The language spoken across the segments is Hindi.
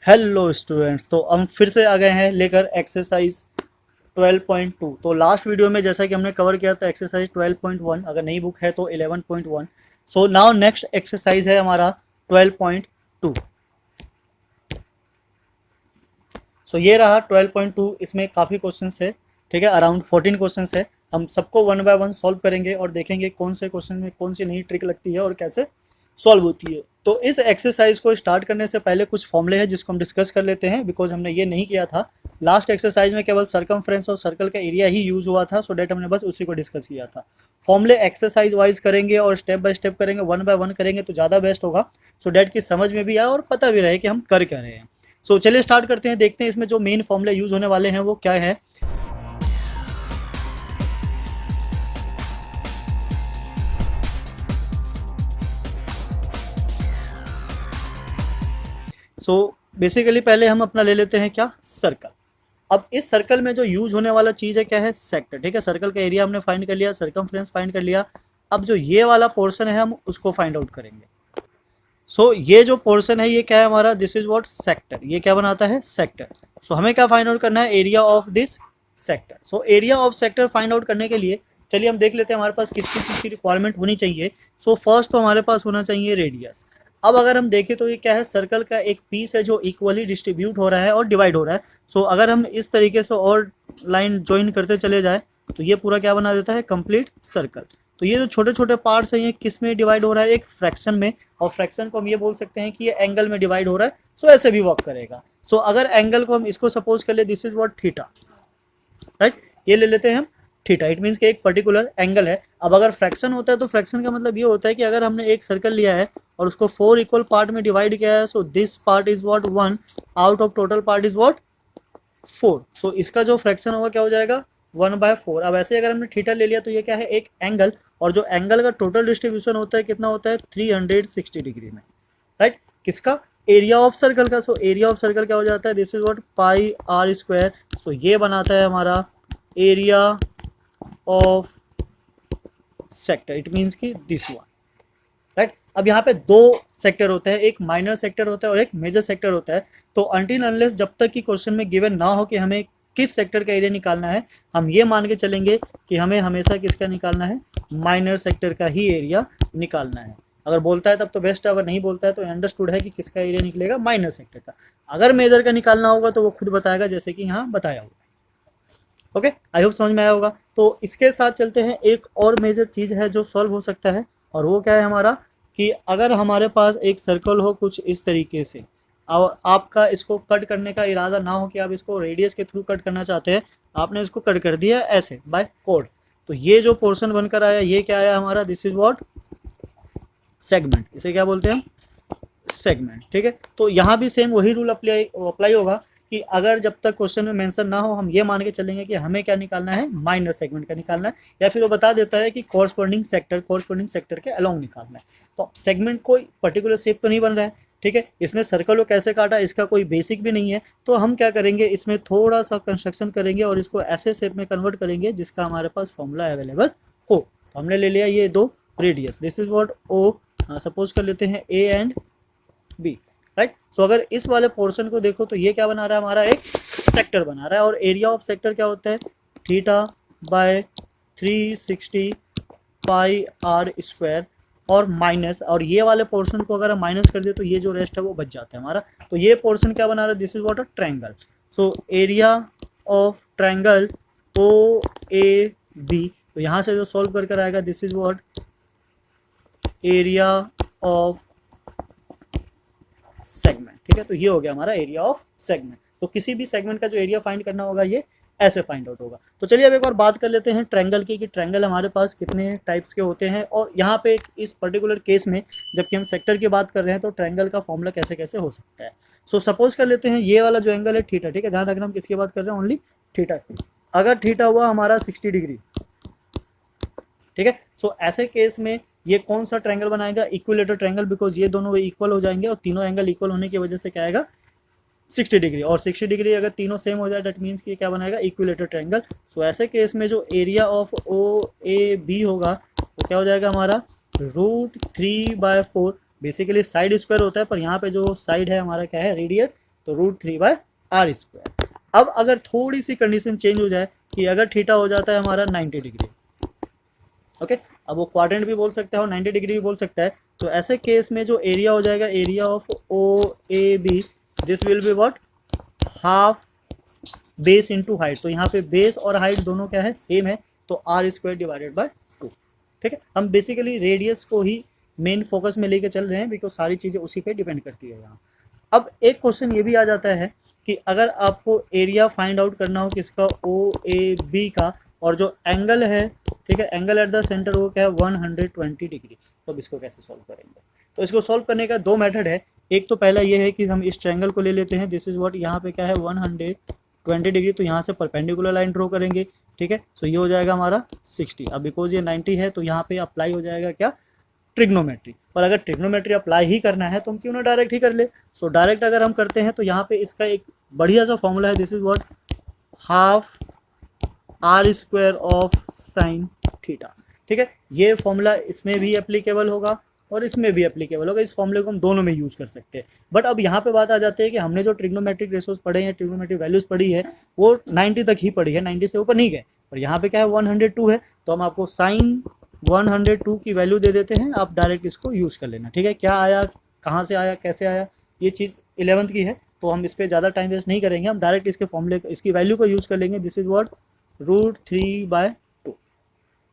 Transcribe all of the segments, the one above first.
हेलो स्टूडेंट्स, तो हम फिर से आ गए हैं लेकर एक्सरसाइज 12.2। तो लास्ट वीडियो में जैसा कि हमने कवर किया था एक्सरसाइज 12.1, अगर नई बुक है तो 11.1। सो नाउ नेक्स्ट एक्सरसाइज है हमारा 12.2। सो ये रहा 12.2। इसमें काफ़ी क्वेश्चंस है, ठीक है, अराउंड 14 क्वेश्चंस है। हम सबको वन बाय वन सॉल्व करेंगे और देखेंगे कौन से क्वेश्चन में कौन सी नई ट्रिक लगती है और कैसे सॉल्व होती है। तो इस एक्सरसाइज को स्टार्ट करने से पहले कुछ फॉर्मूले हैं जिसको हम डिस्कस कर लेते हैं, बिकॉज हमने ये नहीं किया था लास्ट एक्सरसाइज में। केवल सर्कमफ्रेंस और सर्कल का एरिया ही यूज हुआ था, सो डेट हमने बस उसी को डिस्कस किया था। फॉर्मूले एक्सरसाइज वाइज करेंगे और स्टेप बाय स्टेप करेंगे, वन बाय वन करेंगे तो ज़्यादा बेस्ट होगा, सो डेट की समझ में भी आए और पता भी रहे कि हम कर क्या रहे हैं। सो चलिए स्टार्ट करते हैं, देखते हैं इसमें जो मेन फॉर्मूले यूज होने वाले हैं वो क्या है। सो बेसिकली पहले हम अपना ले लेते हैं क्या, सर्कल। अब इस सर्कल में जो यूज होने वाला चीज़ है क्या है, सेक्टर, ठीक है। सर्कल का एरिया हमने फाइंड कर लिया, सर्कमफ्रेंस फाइंड कर लिया। अब जो ये वाला पोर्शन है हम उसको फाइंड आउट करेंगे। सो ये जो पोर्शन है ये क्या है हमारा, दिस इज व्हाट, सेक्टर। ये क्या बनाता है, सेक्टर। सो हमें क्या फाइंड आउट करना है, area of this sector. So area of sector find out करने के लिए चलिए हम देख लेते हैं हमारे पास किस किस चीज़ की रिक्वायरमेंट होनी चाहिए। सो फर्स्ट तो हमारे पास होना चाहिए रेडियस। अब अगर हम देखें तो ये क्या है, सर्कल का एक पीस है जो इक्वली डिस्ट्रीब्यूट हो रहा है और डिवाइड हो रहा है। सो अगर हम इस तरीके से और लाइन ज्वाइन करते चले जाए तो ये पूरा क्या बना देता है, कंप्लीट सर्कल। तो ये जो छोटे छोटे पार्ट्स हैं ये किस में डिवाइड हो रहा है, एक फ्रैक्शन में। और फ्रैक्शन को हम ये बोल सकते हैं कि ये एंगल में डिवाइड हो रहा है। सो ऐसे भी वर्क करेगा। सो अगर एंगल को हम इसको सपोज कर ले, this is what, theta, right. ये ले लेते हैं हम थीटा, इट मीन्स कि एक पर्टिकुलर एंगल है। अब अगर फ्रैक्शन होता है तो फ्रैक्शन का मतलब ये होता है कि अगर हमने एक सर्कल लिया है और उसको 4 इक्वल पार्ट में डिवाइड किया है, so this part is what 1 out of total part is what 4। सो इसका जो फ्रैक्शन होगा क्या हो जाएगा, 1/4। अब ऐसे अगर हमने थीटा ले लिया तो ये क्या है, एक एंगल, और जो एंगल का टोटल डिस्ट्रीब्यूशन होता है कितना होता है, 360 डिग्री में, राइट। किसका, एरिया ऑफ सर्कल का। सो एरिया ऑफ सर्कल क्या हो जाता है, this is what pi are square. So ये बनाता है हमारा area of sector, it means कि दिस वन, राइट। अब यहाँ पे दो सेक्टर होते हैं, एक माइनर सेक्टर होता है और एक मेजर सेक्टर होता है। तो अनटिल अनलेस जब तक कि क्वेश्चन में गिवन ना हो कि हमें किस सेक्टर का एरिया निकालना है, हम ये मान के चलेंगे कि हमें हमेशा किसका निकालना है, माइनर सेक्टर का ही एरिया निकालना है। अगर बोलता है तब तो बेस्ट है, अगर नहीं बोलता है तो अंडरस्टूड है कि किसका एरिया निकलेगा, माइनर सेक्टर का। अगर मेजर का निकालना होगा तो वो खुद बताएगा, जैसे कि यहाँ बताया होगा। ओके, आई होप समझ में आया होगा। तो इसके साथ चलते हैं, एक और मेजर चीज़ है जो सॉल्व हो सकता है, और वो क्या है हमारा, कि अगर हमारे पास एक सर्कल हो कुछ इस तरीके से और आपका इसको कट करने का इरादा ना हो कि आप इसको रेडियस के थ्रू कट करना चाहते हैं, आपने इसको कट कर दिया ऐसे बाय कोड, तो ये जो पोर्शन बनकर आया ये क्या आया हमारा, दिस इज व्हाट, सेगमेंट। इसे क्या बोलते हैं, सेगमेंट, ठीक है। तो यहाँ भी सेम वही रूल अप्लाई होगा कि अगर जब तक क्वेश्चन में मेंशन ना हो हम ये मान के चलेंगे कि हमें क्या निकालना है, माइनर सेगमेंट का निकालना है, या फिर वो बता देता है कि कॉरस्पॉन्डिंग सेक्टर के अलोंग निकालना है। तो सेगमेंट कोई पर्टिकुलर शेप तो नहीं बन रहा है, ठीक है। इसने सर्कल को कैसे काटा इसका कोई बेसिक भी नहीं है, तो हम क्या करेंगे, इसमें थोड़ा सा कंस्ट्रक्शन करेंगे और इसको ऐसे शेप में कन्वर्ट करेंगे जिसका हमारे पास फॉर्मूला अवेलेबल हो। तो हमने ले लिया ये दो radius, this is what O, suppose कर लेते हैं A and B, right. So अगर इस वाले पोर्शन को देखो तो ये क्या बना रहा है, हमारा एक सेक्टर बना रहा है। और एरिया ऑफ सेक्टर क्या होता है, theta by 360 pi are square, और माइनस, और ये वाले पोर्शन को अगर हम माइनस कर दे तो ये जो रेस्ट है वो बच जाता है हमारा। तो ये पोर्शन क्या बना रहा है, this is what a triangle. So area of triangle O A B, तो यहाँ से जो सॉल्व कर कर आएगा, this is what area of segment, ठीक है। तो ये हो गया हमारा एरिया ऑफ सेगमेंट। तो किसी भी सेगमेंट का जो एरिया फाइंड करना होगा ये ऐसे फाइंड आउट होगा। तो चलिए अब एक और बात कर लेते हैं ट्रायंगल की, कि ट्रायंगल हमारे पास कितने टाइप्स के होते हैं, और यहाँ पे इस पर्टिकुलर केस में जबकि हम सेक्टर की बात कर रहे हैं तो ट्रायंगल का फॉर्मूला कैसे कैसे हो सकता है। सो सपोज कर लेते हैं ये वाला जो एंगल है थीटा, ठीक है, ध्यान रखना हम किसकी बात कर रहे हैं, ओनली थीटा। अगर थीटा हुआ हमारा 60 डिग्री, ठीक है। सो ऐसे केस में ये कौन सा ट्रायंगल बनाएगा, इक्विलेटर ट्रायंगल, बिकॉज ये दोनों इक्वल हो जाएंगे और तीनों एंगल इक्वल होने की वजह से क्या आएगा, 60 डिग्री। और 60 डिग्री अगर तीनों सेम हो जाए दैट मीन्स कि क्या बनाएगा, इक्विलेटर ट्रायंगल। सो ऐसे केस में जो area of O A B होगा वो क्या हो जाएगा हमारा, √3/4। बेसिकली साइड स्क्वायर होता है, पर यहाँ पे जो साइड है हमारा क्या है, रेडियस। तो √3/r²। अब अगर थोड़ी सी कंडीशन चेंज हो जाए कि अगर थीटा हो जाता है हमारा 90 डिग्री, ओके, अब वो क्वाड्रेंट भी बोल सकता है और 90 डिग्री भी बोल सकता है, तो ऐसे केस में जो एरिया हो जाएगा, area of O A B, this will be what, half base into height. तो यहाँ पे बेस और हाइट दोनों क्या है, सेम है, तो r² डिवाइडेड बाय 2। ठीक है, हम बेसिकली रेडियस को ही मेन फोकस में लेके चल रहे हैं बिकॉज सारी चीज़ें उसी पे डिपेंड करती है यहाँ। अब एक क्वेश्चन ये भी आ जाता है कि अगर आपको एरिया फाइंड आउट करना हो किसका, ओ ए बी का, और जो एंगल है, ठीक है, एंगल एट द सेंटर वो क्या है 120 डिग्री, तो अब इसको कैसे सॉल्व करेंगे। तो इसको सॉल्व करने का दो मेथड है। एक तो पहला ये है कि हम इस ट्रायंगल को ले लेते हैं, दिस इज व्हाट, यहाँ पे क्या है 120 डिग्री, तो यहाँ से परपेंडिकुलर लाइन ड्रॉ करेंगे। ठीक है, सो ये हो जाएगा हमारा 60। अब बिकॉज ये 90 है तो यहाँ पे अप्लाई हो जाएगा क्या, ट्रिग्नोमेट्री। और अगर ट्रिग्नोमेट्री अप्लाई ही करना है तो हम क्यों ना डायरेक्ट ही कर ले। सो डायरेक्ट अगर हम करते हैं तो यहाँ पे इसका एक बढ़िया सा फॉर्मूला है, this is what, half r² of sine theta. ठीक है, ये फॉर्मूला इसमें भी एप्लीकेबल होगा और इसमें भी एप्लीकेबल होगा, इस फॉर्मूले को हम दोनों में यूज कर सकते हैं। बट अब यहाँ पे बात आ जाती है कि हमने जो ट्रिग्नोमेट्रिक रेशोज पढ़े हैं, ट्रिग्नोमेट्रिक वैल्यूज पढ़ी है, वो 90 तक ही पढ़ी है, 90 से ऊपर नहीं गए। और यहाँ पे क्या है 102 है, तो हम आपको साइन 102 की वैल्यू दे देते हैं, आप डायरेक्ट इसको यूज कर लेना। ठीक है, क्या आया, कहाँ से आया, कैसे आया, ये चीज़ 11th की है, तो हम इस पर ज़्यादा टाइम वेस्ट नहीं करेंगे, हम डायरेक्ट इसके फॉर्मूले, इसकी वैल्यू को यूज कर लेंगे। This is what, √3/2।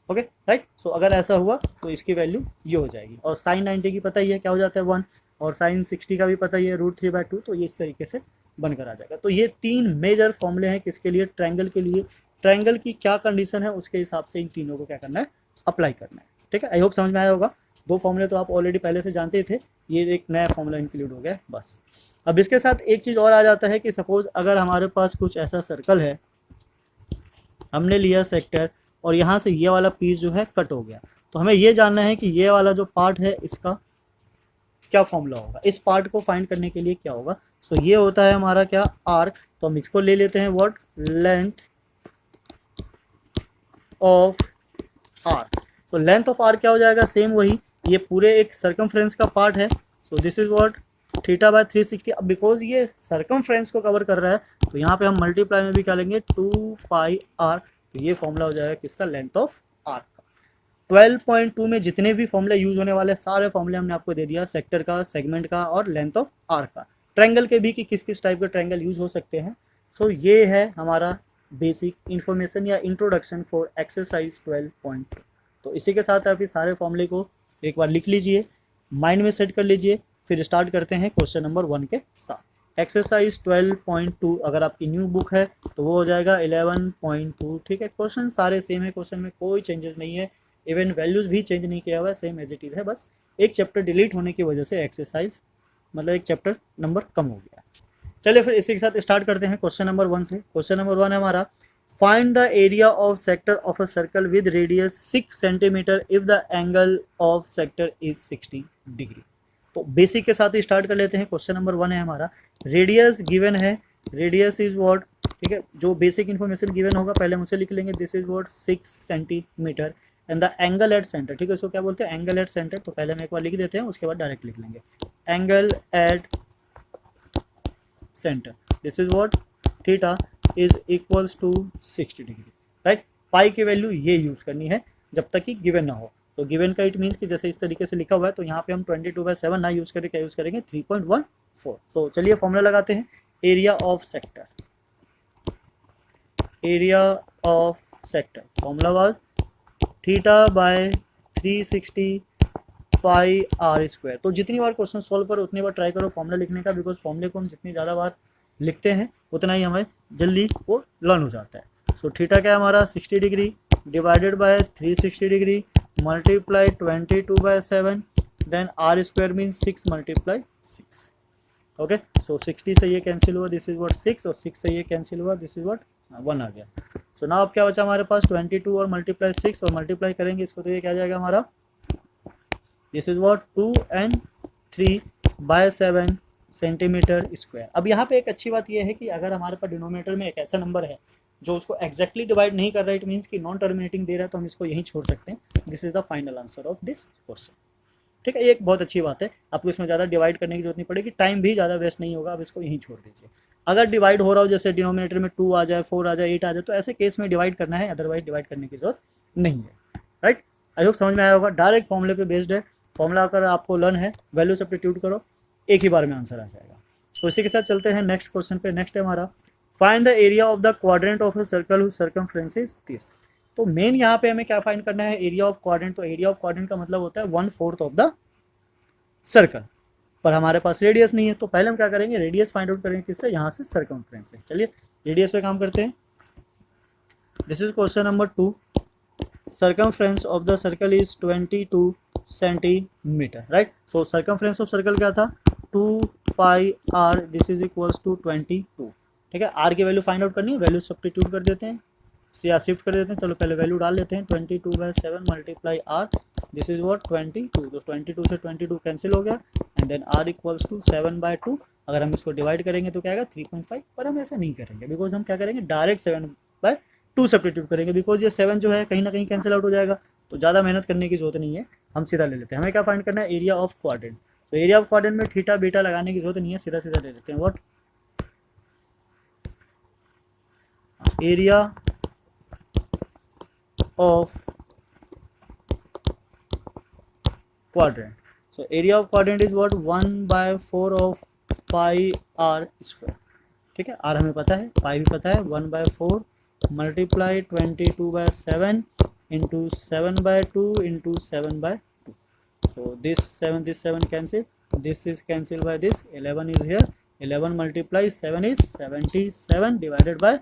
Okay right. So अगर ऐसा हुआ तो इसकी वैल्यू ये हो जाएगी। और साइन 90 की पता ही है क्या हो जाता है 1, और साइन 60 का भी पता ही है √3/2, तो ये इस तरीके से बनकर आ जाएगा। तो ये 3 मेजर फॉर्मूले हैं किसके लिए, ट्रायंगल के लिए। ट्रायंगल की क्या कंडीशन है उसके हिसाब से इन तीनों को क्या करना है, अप्लाई करना है। ठीक है, आई होप समझ में आया होगा। 2 फॉर्मूले तो आप ऑलरेडी पहले से जानते थे, ये एक नया फॉर्मूला इंक्लूड हो गया बस। अब इसके साथ एक चीज़ और आ जाता है कि सपोज अगर हमारे पास कुछ ऐसा सर्कल है, हमने लिया सेक्टर, और यहाँ से ये वाला पीस जो है कट हो गया, तो हमें ये जानना है कि ये वाला जो पार्ट है इसका क्या फॉर्मूला होगा, इस पार्ट को फाइंड करने के लिए क्या होगा। सो ये होता है हमारा क्या, आर्क, तो हम इसको ले लेते हैं व्हाट, लेंथ ऑफ आर्क। तो लेंथ ऑफ आर्क क्या हो जाएगा, सेम वही, ये पूरे एक सर्कमफ्रेंस का पार्ट है, सो दिस इज व्हाट θ/360। अब बिकॉज ये सर्कमफ्रेंस को कवर कर रहा है तो यहाँ पे हम मल्टीप्लाई में भी क्या लेंगे 2πr, तो ये फॉर्मूला हो जाएगा किसका, लेंथ ऑफ आर्क का। 12.2 में जितने भी फॉर्मूले यूज होने वाले सारे फॉर्मूले हमने आपको दे दिया, सेक्टर का, सेगमेंट का और लेंथ ऑफ आर्क का। ट्रायंगल के भी कि किस किस टाइप के ट्रायंगल यूज हो सकते हैं। सो ये है हमारा बेसिक इन्फॉर्मेशन या इंट्रोडक्शन फॉर एक्सरसाइज 12.2। तो इसी के साथ आप इस सारे फॉर्मूले को एक बार लिख लीजिए, माइंड में सेट कर लीजिए, फिर स्टार्ट करते हैं क्वेश्चन नंबर 1 के साथ। एक्सरसाइज 12.2 अगर आपकी न्यू बुक है तो वो हो जाएगा 11.2। ठीक है, क्वेश्चन सारे सेम है, क्वेश्चन में कोई चेंजेस नहीं है, इवन वैल्यूज भी चेंज नहीं किया हुआ है, सेम एज इट इज है, बस एक चैप्टर डिलीट होने की वजह से एक्सरसाइज मतलब एक चैप्टर नंबर कम हो गया। चलिए फिर इसी के साथ स्टार्ट करते हैं क्वेश्चन नंबर 1 से। क्वेश्चन नंबर 1 है हमारा, find the area of sector of a circle with radius 6 centimetre if the angle of sector is 60 degree. तो बेसिक के साथ ही स्टार्ट कर लेते हैं। क्वेश्चन नंबर 1 है हमारा, रेडियस गिवन है, रेडियस इज व्हाट, ठीक है, जो बेसिक इन्फॉर्मेशन गिवन होगा पहले हम उसे लिख लेंगे, this is what 6 centimetre and the angle at centre. ठीक है, इसको क्या बोलते हैं, एंगल एट सेंटर, तो पहले हम एक बार लिख देते हैं उसके बाद डायरेक्ट लिख लेंगे, angle at centre, this is what theta is equals to 60 degree. Right, pi की वैल्यू ये यूज करनी है जब तक कि गिवन ना हो। तो गिवन का इट मीन्स कि जैसे इस तरीके से लिखा हुआ है, तो यहाँ पे हम 22/7 ना यूज करें, क्या यूज करेंगे 3.14। सो चलिए फॉर्मूला लगाते हैं, area of sector, area of sector formula was θ/360 πr²। तो जितनी बार क्वेश्चन सॉल्व करो उतनी बार ट्राई करो फॉर्मूला लिखने का, बिकॉज फॉर्मूले को हम जितनी ज़्यादा बार लिखते हैं उतना ही हमें जल्दी वो लर्न हो जाता है। सो थीटा क्या है हमारा 60 degree divided by 360 degree multiply 22/7, then r² means 6 × 6। Okay, so 60 से ये कैंसिल हुआ, दिस इज व्हाट 6, और 6 से ये कैंसिल हुआ, दिस इज व्हाट 1 आ गया। सो नाउ अब क्या बचा हमारे पास 22 और मल्टीप्लाई 6 और मल्टीप्लाई करेंगे इसको, तो ये क्या जाएगा हमारा, this is what 2 and 3/7 centimetre square. अब यहाँ पे एक अच्छी बात यह है कि अगर हमारे पास डिनोमिनेटर में एक ऐसा नंबर है जो उसको एक्जैक्टली डिवाइड नहीं कर रहा है, इट मीन्स कि नॉन टर्मिनेटिंग दे रहा है, तो हम इसको यहीं छोड़ सकते हैं। This is the final answer of this question. ठीक है, ये एक बहुत अच्छी बात है, आपको इसमें ज़्यादा डिवाइड करने की जरूरत नहीं पड़ेगी, टाइम भी ज़्यादा वेस्ट नहीं होगा, आप इसको यहीं छोड़ दीजिए। अगर डिवाइड हो रहा हो, जैसे डिनोमिनेटर में 2 आ जाए, 4 आ जाए, 8 आ जाए, तो ऐसे केस में डिवाइड करना है, अदरवाइज डिवाइड करने की जरूरत नहीं है। राइट, आई होप समझ में आया होगा। डायरेक्ट फॉर्मूले पे बेस्ड है, फॉर्मूला अगर आपको लर्न है, वैल्यू सब्स्टिट्यूट करो, एक ही बार में आंसर आ जाएगा। तो इसी के साथ चलते हैं नेक्स्ट क्वेश्चन पे। नेक्स्ट है हमारा, find the area of the quadrant of a circle whose circumference is this. तो मेन यहाँ पे हमें क्या फाइंड करना है, एरिया ऑफ क्वाड्रेंट। तो एरिया ऑफ क्वाड्रेंट का मतलब होता है 1/4 ऑफ द सर्कल, पर हमारे पास रेडियस नहीं है, तो पहले हम क्या करेंगे, रेडियस फाइंड आउट करेंगे किससे, यहाँ से सर्कमफ्रेंस से। चलिए रेडियस पे काम करते हैं। This is question number 2। circumference of the circle is 22 centimeter, right? So circumference of circle क्या था, 2 pi r, this is equals to 22। ठीक है, r की वैल्यू फाइंड आउट करनी है, वैल्यू सब्स्टिट्यूट कर देते हैं या शिफ्ट कर देते हैं। चलो पहले वैल्यू डाल लेते हैं, 22/7 multiply r, this is what 22। तो 22 से 22 कैंसिल हो गया, and then r equals to 7/2। अगर हम इसको डिवाइड करेंगे तो क्या आएगा 3.5, पर हम ऐसा नहीं करेंगे, बिकॉज हम क्या करेंगे, डायरेक्ट 7/2 सब्स्टिट्यूट करेंगे, बिकॉज ये 7 जो है कहीं ना कहीं कैंसिल आउट हो जाएगा, तो ज़्यादा मेहनत करने की जरूरत नहीं है, हम सीधा ले लेते हैं। हमें क्या फाइंड करना है, एरिया ऑफ क्वाड्रेंट। तो एरिया ऑफ क्वाड्रेंट में थीटा बीटा लगाने की जरूरत नहीं है, सीधा सीधा ले लेते हैं। What area of quadrant, so area of quadrant is what 1/4 of pi r square. ठीक है, r हमें पता है, पाई भी पता है, 1/4 multiply 22/7 into 7/2 into 7/2। so this 7 cancel, this is cancelled by this, 11 is here, 11 multiply 7 is 77 divided by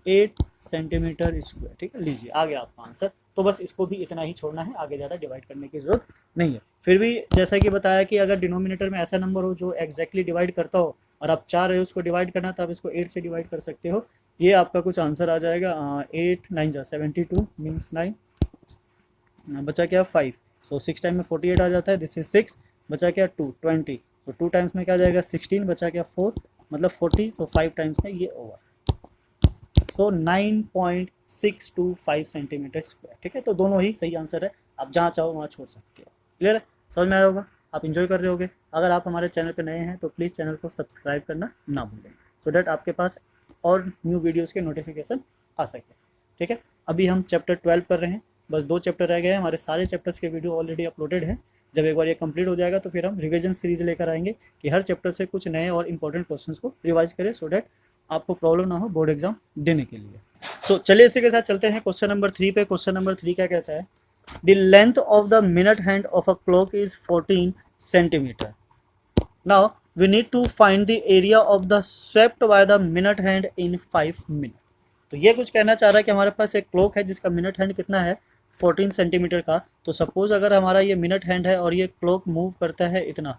8 centimetre square. ठीक है, लीजिए आ गया आपका आंसर। तो बस इसको भी इतना ही छोड़ना है, आगे ज़्यादा डिवाइड करने की जरूरत नहीं है। फिर भी जैसा कि बताया कि अगर डिनोमिनेटर में ऐसा नंबर हो जो एग्जैक्टली डिवाइड करता हो और आप चाह रहे हो उसको डिवाइड करना, तो आप इसको 8 से डिवाइड कर सकते हो। ये आपका कुछ आंसर आ जाएगा, 8 9 जा 72 मीन्स 9, बचा क्या 5, सो 6 टाइम में 48 आ जाता है, दिस इज 6, बचा क्या 2 20, तो 2 टाइम्स में क्या आ जाएगा 16, बचा क्या 4 मतलब 40, तो 5 टाइम्स में ये ओवर, तो 9.625 सेंटीमीटर स्क्वायर। ठीक है, तो दोनों ही सही आंसर है, आप जहाँ चाहो वहाँ छोड़ सकते हो। क्लियर है, समझ में आया होगा, आप इंजॉय कर रहे होगे। अगर आप हमारे चैनल पर नए हैं तो प्लीज़ चैनल को सब्सक्राइब करना ना भूलें, सो डैट आपके पास और न्यू वीडियोज़ के नोटिफिकेशन आ सके। ठीक है, अभी हम चैप्टर 12 कर रहे हैं, बस 2 चैप्टर रह गए हैं, हमारे सारे चैप्टर्स के वीडियो ऑलरेडी अपलोडेड है। जब एक बार ये कंप्लीट हो जाएगा तो फिर हम रिवीजन सीरीज लेकर आएंगे कि हर चैप्टर से कुछ नए और इंपॉर्टेंट क्वेश्चंस को रिवाइज करें, सो डैट आपको प्रॉब्लम ना हो बोर्ड एग्जाम देने के लिए। सो चलिए इसी के साथ चलते हैं क्वेश्चन नंबर 3 पे। क्वेश्चन नंबर 3 क्या कहता है, the length of the minute hand of a clock is 14 centimetre. Now we need to find the area of the swept by the minute hand in 5 minute. तो ये कुछ कहना चाह रहा है कि हमारे पास एक क्लॉक है जिसका मिनट हैंड कितना है 14 सेंटीमीटर का। तो सपोज अगर हमारा ये मिनट हैंड है और ये क्लॉक मूव करता है इतना,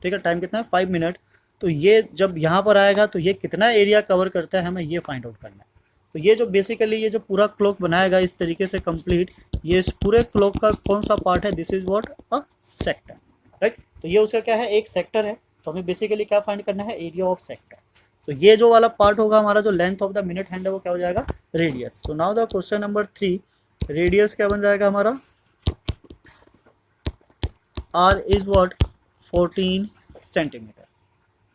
ठीक है, टाइम कितना है 5 मिनट, तो ये जब यहाँ पर आएगा तो ये कितना एरिया कवर करता है, हमें ये फाइंड आउट करना है। तो ये जो बेसिकली ये जो पूरा क्लॉक बनाएगा इस तरीके से कंप्लीट, ये इस पूरे क्लॉक का कौन सा पार्ट है, this is what a sector. Right, तो ये उसका क्या है, एक सेक्टर है, तो हमें बेसिकली क्या फाइंड करना है, एरिया ऑफ सेक्टर। तो ये जो वाला पार्ट होगा हमारा, जो length of the minute hand है वो क्या हो जाएगा, radius. So now the question number 3, radius क्या बन जाएगा हमारा, r is what 14 centimetre.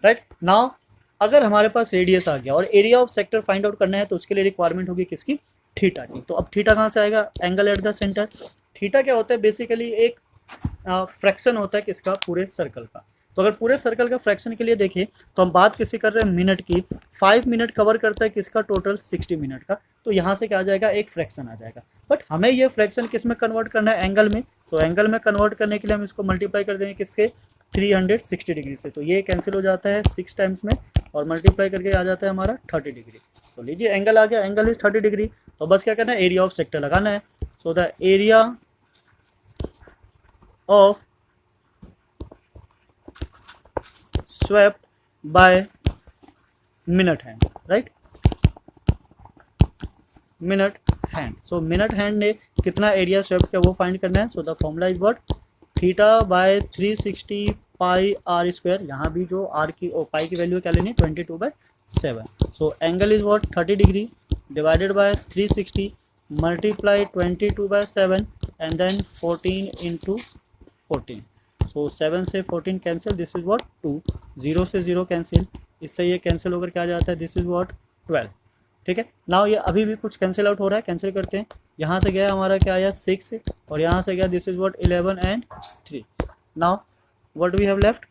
Right, now अगर हमारे पास रेडियस आ गया और area of sector find out करना है तो उसके लिए रिक्वायरमेंट होगी किसकी, थीटा की। तो अब थीटा कहाँ से आएगा, angle at the centre. Theta क्या होता है, बेसिकली एक फ्रैक्शन होता है किसका, पूरे सर्कल का। तो अगर पूरे सर्कल का फ्रैक्शन के लिए देखें तो हम बात किसी कर रहे हैं मिनट की, 5 मिनट कवर करता है किसका, टोटल 60 मिनट का। तो यहाँ से क्या आ जाएगा, एक फ्रैक्शन आ जाएगा, बट हमें ये फ्रैक्शन किस में कन्वर्ट करना है, एंगल में। तो एंगल में कन्वर्ट करने के लिए हम इसको मल्टीप्लाई कर देंगे किसके, 360 डिग्री से। तो ये कैंसिल हो जाता है 6 टाइम्स में और मल्टीप्लाई करके आ जाता है हमारा 30 डिग्री। तो लीजिए एंगल आ गया, एंगल इज 30 डिग्री। तो बस क्या करना है, एरिया ऑफ सेक्टर लगाना है। So the area of swept by minute hand, right, minute hand. So minute hand ने कितना एरिया स्वेप्ट किया वो फाइंड करना है। So the formula is what, theta by 360 pi are square. यहाँ भी जो आर की पाई की वैल्यू क्या लेनी है, 22/7। So angle is what 30 degree divided by 360 multiply 22/7 and then 14 into 14। सो 7 से 14 कैंसिल, दिस इज व्हाट 2, 0 से 0 कैंसिल, इससे ये कैंसिल होकर क्या आ जाता है, दिस इज व्हाट 12। ठीक है, नाउ ये अभी भी कुछ कैंसिल आउट हो रहा है, कैंसिल करते हैं। यहाँ से गया हमारा क्या आया 6 और यहाँ से गया this is what 11 and 3। Now what we have left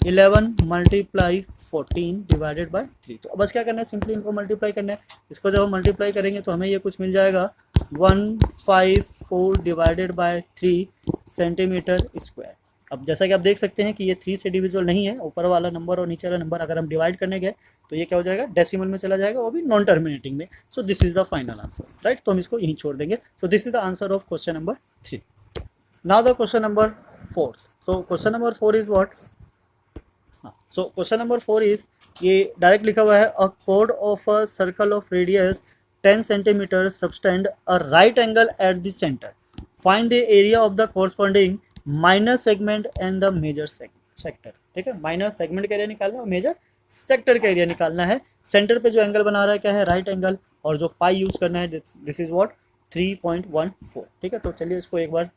11 multiply 14 divided by 3। तो बस क्या करना है, सिंपली इनको मल्टीप्लाई करना है। इसको जब हम मल्टीप्लाई करेंगे तो हमें ये कुछ मिल जाएगा 154 डिवाइडेड बाय 3 सेंटीमीटर स्क्वायर। अब जैसा कि आप देख सकते हैं कि ये 3 से डिविजिबल नहीं है, ऊपर वाला नंबर और नीचे वाला नंबर अगर हम डिवाइड करने गए तो ये क्या हो जाएगा, डेसिमल में चला जाएगा, वो भी नॉन टर्मिनेटिंग में। सो this is the final answer, right. तो हम इसको यहीं छोड़ देंगे। सो this is the answer of question number 3। Now the question number 4। सो question number 4 is what, so question number 4 is, ये डायरेक्ट लिखा हुआ है, अ कोड of a circle of radius 10 centimetre subtend a right angle at the centre, find the area of the corresponding minor segment and the major sector. ठीक है, माइनर सेगमेंट का एरिया निकालना है और मेजर सेक्टर का एरिया निकालना है। सेंटर पे जो एंगल बना रहा है क्या है, राइट एंगल, और जो पाई यूज करना है दिस इज व्हाट 3.14। ठीक है, तो चलिए इसको एक बार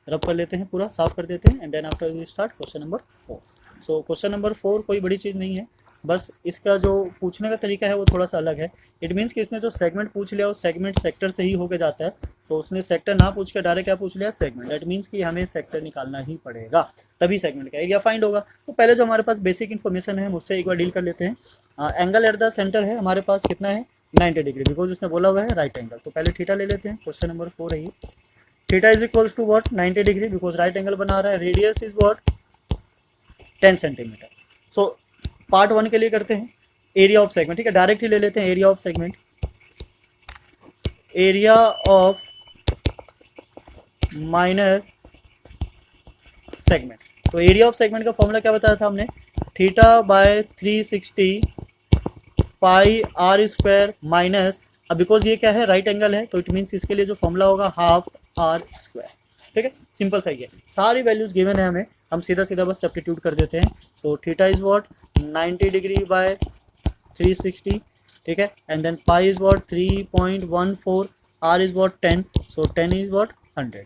रब कर लेते हैं, पूरा साफ कर देते हैं, and then after we start question number 4। सो क्वेश्चन नंबर 4 कोई बड़ी चीज़ नहीं है, बस इसका जो पूछने का तरीका है वो थोड़ा सा अलग है। इट मीन्स कि इसने जो सेगमेंट पूछ लिया वो सेगमेंट सेक्टर से ही होके जाता है, तो उसने सेक्टर ना पूछ के डायरेक्ट क्या पूछ लिया, सेगमेंट। दैट मीन्स कि हमें सेक्टर निकालना ही पड़ेगा, तभी सेगमेंट का एरिया फाइंड होगा। तो पहले जो हमारे पास बेसिक इन्फॉर्मेशन है मुझसे एक बार डील कर लेते हैं। एंगल एट द सेंटर है हमारे पास कितना है, 90 डिग्री, बिकॉज उसने बोला हुआ है राइट एंगल। तो पहले थीटा ले लेते हैं, क्वेश्चन नंबर 4 है ये। Theta is equals to what 90 degree, because right angle बना रहा है। Radius is what 10 centimetre. So part 1 के लिए करते हैं एरिया ऑफ सेगमेंट। ठीक है, डायरेक्ट ही ले लेते हैं area of segment. Area of minor segment, तो एरिया ऑफ सेगमेंट का फॉर्मूला क्या बताया था हमने, theta by 360 pi are square minus, अब बिकॉज ये क्या है राइट एंगल है तो इट मीन्स इसके लिए जो फॉर्मूला होगा हाफ आर स्क्वायर। ठीक है, सिंपल सा ही है, सारी वैल्यूज गिवन है हमें, हम सीधा सीधा बस सब्स्टिट्यूट कर देते हैं। So theta is what 90 degree by 360। ठीक है, and then pi is what 3.14, r is what 10, so 10 is what 100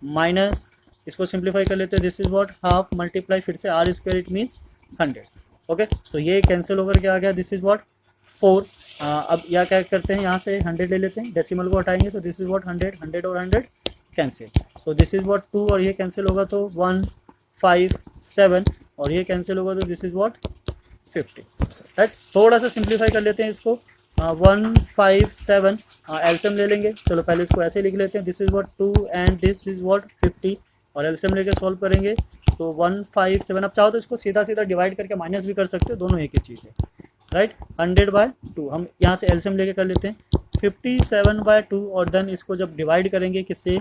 minus, इसको सिंप्लीफाई कर लेते हैं, this is what half multiply फिर से r square it means 100। Okay, so ये कैंसिल होकर के आ गया, दिस इज व्हाट 4। अब या क्या करते हैं, यहाँ से 100 ले लेते हैं, डेसिमल को हटाएंगे तो दिस इज व्हाट 100, 100 और 100 cancel, so this is what 2 और ये कैंसिल होगा तो 157 और ये कैंसिल होगा तो दिस इज व्हाट 50। राइट, थोड़ा सा सिंप्लीफाई कर लेते हैं इसको, 157 एलसीएम ले लेंगे। चलो पहले इसको ऐसे लिख लेते हैं, this is what 2 and this is what 50 और एलसीएम लेके सॉल्व करेंगे तो 157। अब चाहो तो इसको सीधा सीधा डिवाइड करके माइनस भी कर सकते हो, दोनों एक ही चीज़ है। राइट, 100/2 हम यहाँ से एलसीएम लेके कर लेते हैं, 57/2 और देन इसको जब डिवाइड करेंगे किससे,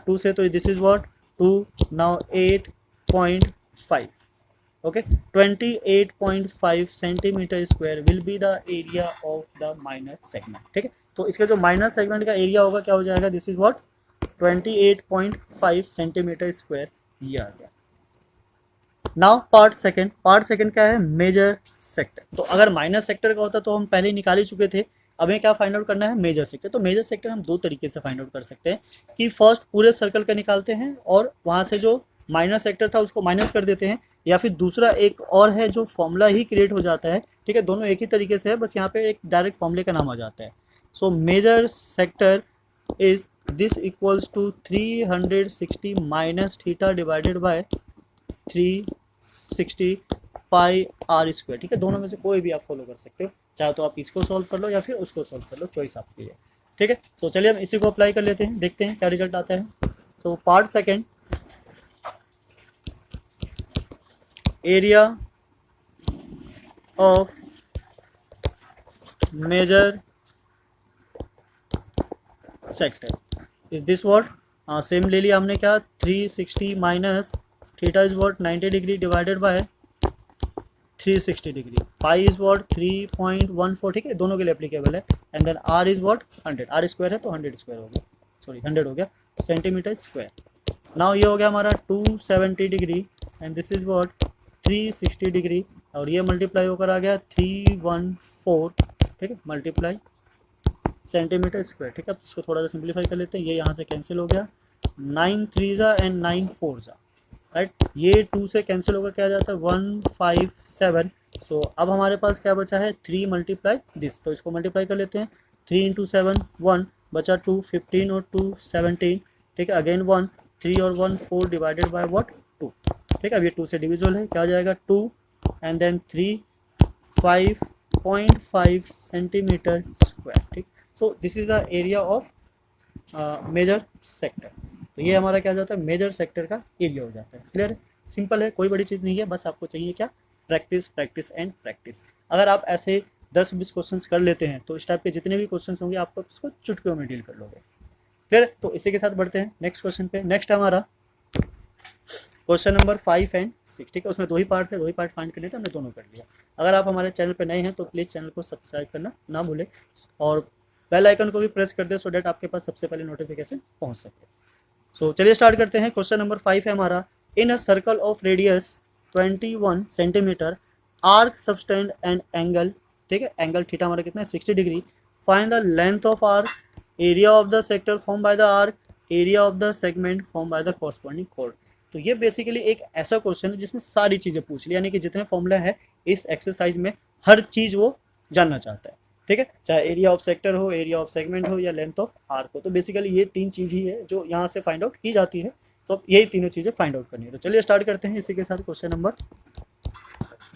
2 से, तो this is what 2 now 8.5। Okay, 28.5 centimetre square will be the area of the minor segment. ठीक है, तो इसका जो माइनर सेगमेंट का एरिया होगा क्या हो जाएगा, this is what 28.5 centimetre square, ये आ गया। नाउ पार्ट सेकंड क्या है, मेजर सेक्टर। तो अगर माइनर सेक्टर का होता तो हम पहले ही निकाल ही चुके थे, अब हमें क्या फाइंड आउट करना है, मेजर सेक्टर। तो मेजर सेक्टर हम दो तरीके से फाइंड आउट कर सकते हैं कि फर्स्ट पूरे सर्कल का निकालते हैं और वहाँ से जो माइनर सेक्टर था उसको माइनस कर देते हैं, या फिर दूसरा एक और है जो फॉर्मूला ही क्रिएट हो जाता है। ठीक है, दोनों एक ही तरीके से है, बस यहाँ पे एक डायरेक्ट फॉर्मूले का नाम आ जाता है। So major sector is this equals to 360 minus theta divided by 360 pi are square. ठीक है, दोनों में से कोई भी आप फॉलो कर सकते हो, चाहे तो आप इसको सॉल्व कर लो या फिर उसको सॉल्व कर लो, चॉइस आपकी है। ठीक है, तो चलिए हम इसी को अप्लाई कर लेते हैं, देखते हैं क्या रिजल्ट आता है। तो part second, area of major sector is this what, same ले लिया हमने क्या 360 minus theta is what 90 degree divided by 360 degree, pi is what 3.14। ठीक है, दोनों के लिए एप्लीकेबल है, and then r is what 100, r square है तो 100 स्क्वायर हो गया, सॉरी 100 हो गया सेंटीमीटर स्क्वायर। नाउ ये हो गया हमारा 270 degree and this is what 360 degree और ये मल्टीप्लाई होकर आ गया 314। ठीक है, मल्टीप्लाई सेंटीमीटर स्क्वायर। ठीक है, अब इसको थोड़ा सा सिंप्लीफाई कर लेते हैं, ये यहाँ से कैंसिल हो गया, 9 3 एंड 9 4। राइट। ये 2 से कैंसिल होकर क्या आ जाता है 157। सो अब हमारे पास क्या बचा है 3 मल्टीप्लाई दिस, तो इसको मल्टीप्लाई कर लेते हैं। 3 इंटू 7 1 बचा 2, 15 और 2 17, ठीक है। अगेन 1, 3 और 1 4 डिवाइडेड बाय व्हाट 2, ठीक है। अब ये 2 से डिविजिबल है, क्या आ जाएगा 2 एंड देन 3 5.5 सेंटीमीटर स्क्वायर, ठीक। So this is the area of major sector. तो ये हमारा क्या हो जाता है मेजर सेक्टर का एरिया हो जाता है। क्लियर है, सिंपल है, कोई बड़ी चीज़ नहीं है, बस आपको चाहिए क्या प्रैक्टिस प्रैक्टिस एंड प्रैक्टिस। अगर आप ऐसे 10-20 क्वेश्चंस कर लेते हैं तो इस टाइप के जितने भी क्वेश्चंस होंगे आपको उसको चुटकियों में डील कर लोगे। क्लियर, तो इसी के साथ बढ़ते हैं नेक्स्ट क्वेश्चन पे। नेक्स्ट हमारा क्वेश्चन नंबर 5 एंड 6, ठीक है। उसमें 2 ही पार्ट थे, 2 ही पार्ट फाइंड कर लिए थे, हमने दोनों कर लिया। अगर आप हमारे चैनल पे नए हैं तो प्लीज़ चैनल को सब्सक्राइब करना ना भूलें और बेल आइकन को भी प्रेस कर दें सो डैट आपके पास सबसे पहले नोटिफिकेशन पहुंच सके। सो चलिए स्टार्ट करते हैं। क्वेश्चन नंबर 5 है हमारा, in a circle of radius 21 centimetre arc subtend and angle, ठीक है। एंगल थीटा हमारा कितना है 60 degree. Find the length of arc, area of the sector form by the arc, area of the segment form by the corresponding code. तो ये बेसिकली एक ऐसा क्वेश्चन है जिसमें सारी चीज़ें पूछ ली, यानी कि जितने फॉर्मूला है इस एक्सरसाइज में हर चीज़ वो जानना चाहता है, ठीक है। चाहे एरिया ऑफ सेक्टर हो, एरिया ऑफ सेगमेंट हो या लेंथ ऑफ आर्क हो, तो बेसिकली ये 3 चीज़ ही है जो यहाँ से फाइंड आउट की जाती है। तो अब यही तीनों चीज़ें फाइंड आउट करनी है। तो चलिए स्टार्ट करते हैं इसी के साथ क्वेश्चन नंबर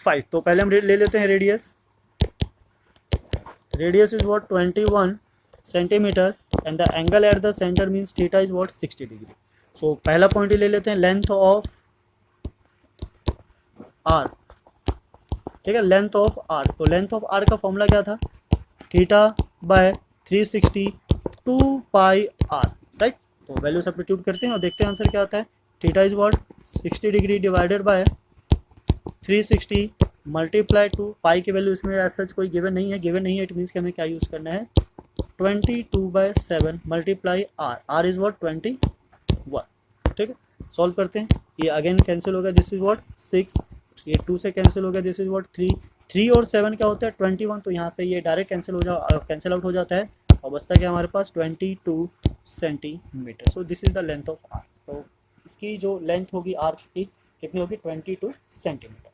5। तो पहले हम ले लेते हैं radius. Radius is what 21 centimetre and the angle at the centre means theta is what 60 degree. So पहला पॉइंट ही ले लेते हैं, लेंथ ऑफ आर्क, ठीक है। लेंथ ऑफ आर्क, तो लेंथ ऑफ आर्क का फॉर्मूला क्या था theta by 360 2 pi r, right. तो वैल्यू सब्स्टिट्यूट करते हैं और देखते हैं आंसर क्या आता है। Theta is what 60 degree divided by 360 multiply two pi की वैल्यू इसमें ऐसा कोई गिवन नहीं है, गिवन नहीं है, इट मीन्स कि हमें क्या यूज़ करना है 22/7 multiply r, r is what 21, ठीक है। सॉल्व करते हैं, ये अगेन कैंसिल होगा, दिस इज व्हाट 6, ये 2 से कैंसिल होगा, दिस इज व्हाट 3 और 7 क्या होता है 21, तो यहाँ पे ये डायरेक्ट कैंसिल आउट हो जाता है और बचता क्या हमारे पास 22 centimetre. So this is the length of arc. तो इसकी जो लेंथ होगी आर्क की कितनी होगी 22 सेंटीमीटर।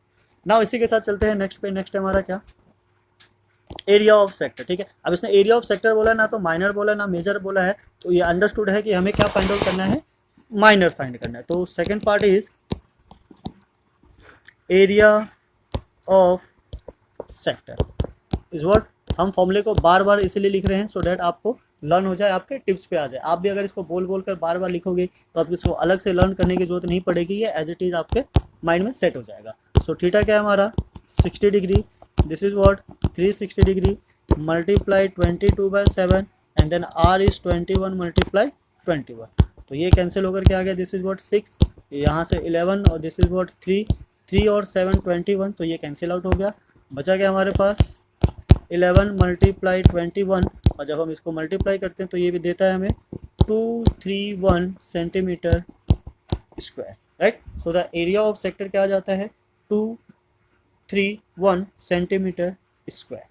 नाउ इसी के साथ चलते हैं नेक्स्ट पे। नेक्स्ट हमारा क्या एरिया ऑफ सेक्टर, ठीक है। अब इसने एरिया ऑफ सेक्टर बोला ना तो माइनर बोला ना मेजर बोला है, तो ये अंडरस्टूड है कि हमें क्या फाइंड आउट करना है माइनर फाइंड करना है। तो second part is area of sector is what, हम फॉर्मूले को बार बार इसलिए लिख रहे हैं सो डैट आपको लर्न हो जाए, आपके टिप्स पे आ जाए। आप भी अगर इसको बोल बोल कर बार बार लिखोगे तो आप इसको अलग से लर्न करने की जरूरत नहीं पड़ेगी, ये एज इट इज आपके माइंड में सेट हो जाएगा। सो थीटा क्या है हमारा 60 degree, this is what 360 degree multiply 22/7 and then r is 21 multiply 21, तो ये कैंसिल होकर के आ गया, दिस इज व्हाट 6, यहाँ से 11 और दिस इज व्हाट 3 और 7 21, तो ये कैंसिल आउट हो गया। बचा गया हमारे पास 11 मल्टीप्लाई 21 और जब हम इसको मल्टीप्लाई करते हैं तो ये भी देता है हमें 231 centimetre square, right. So the area of sector क्या आ जाता है 231 centimetre square.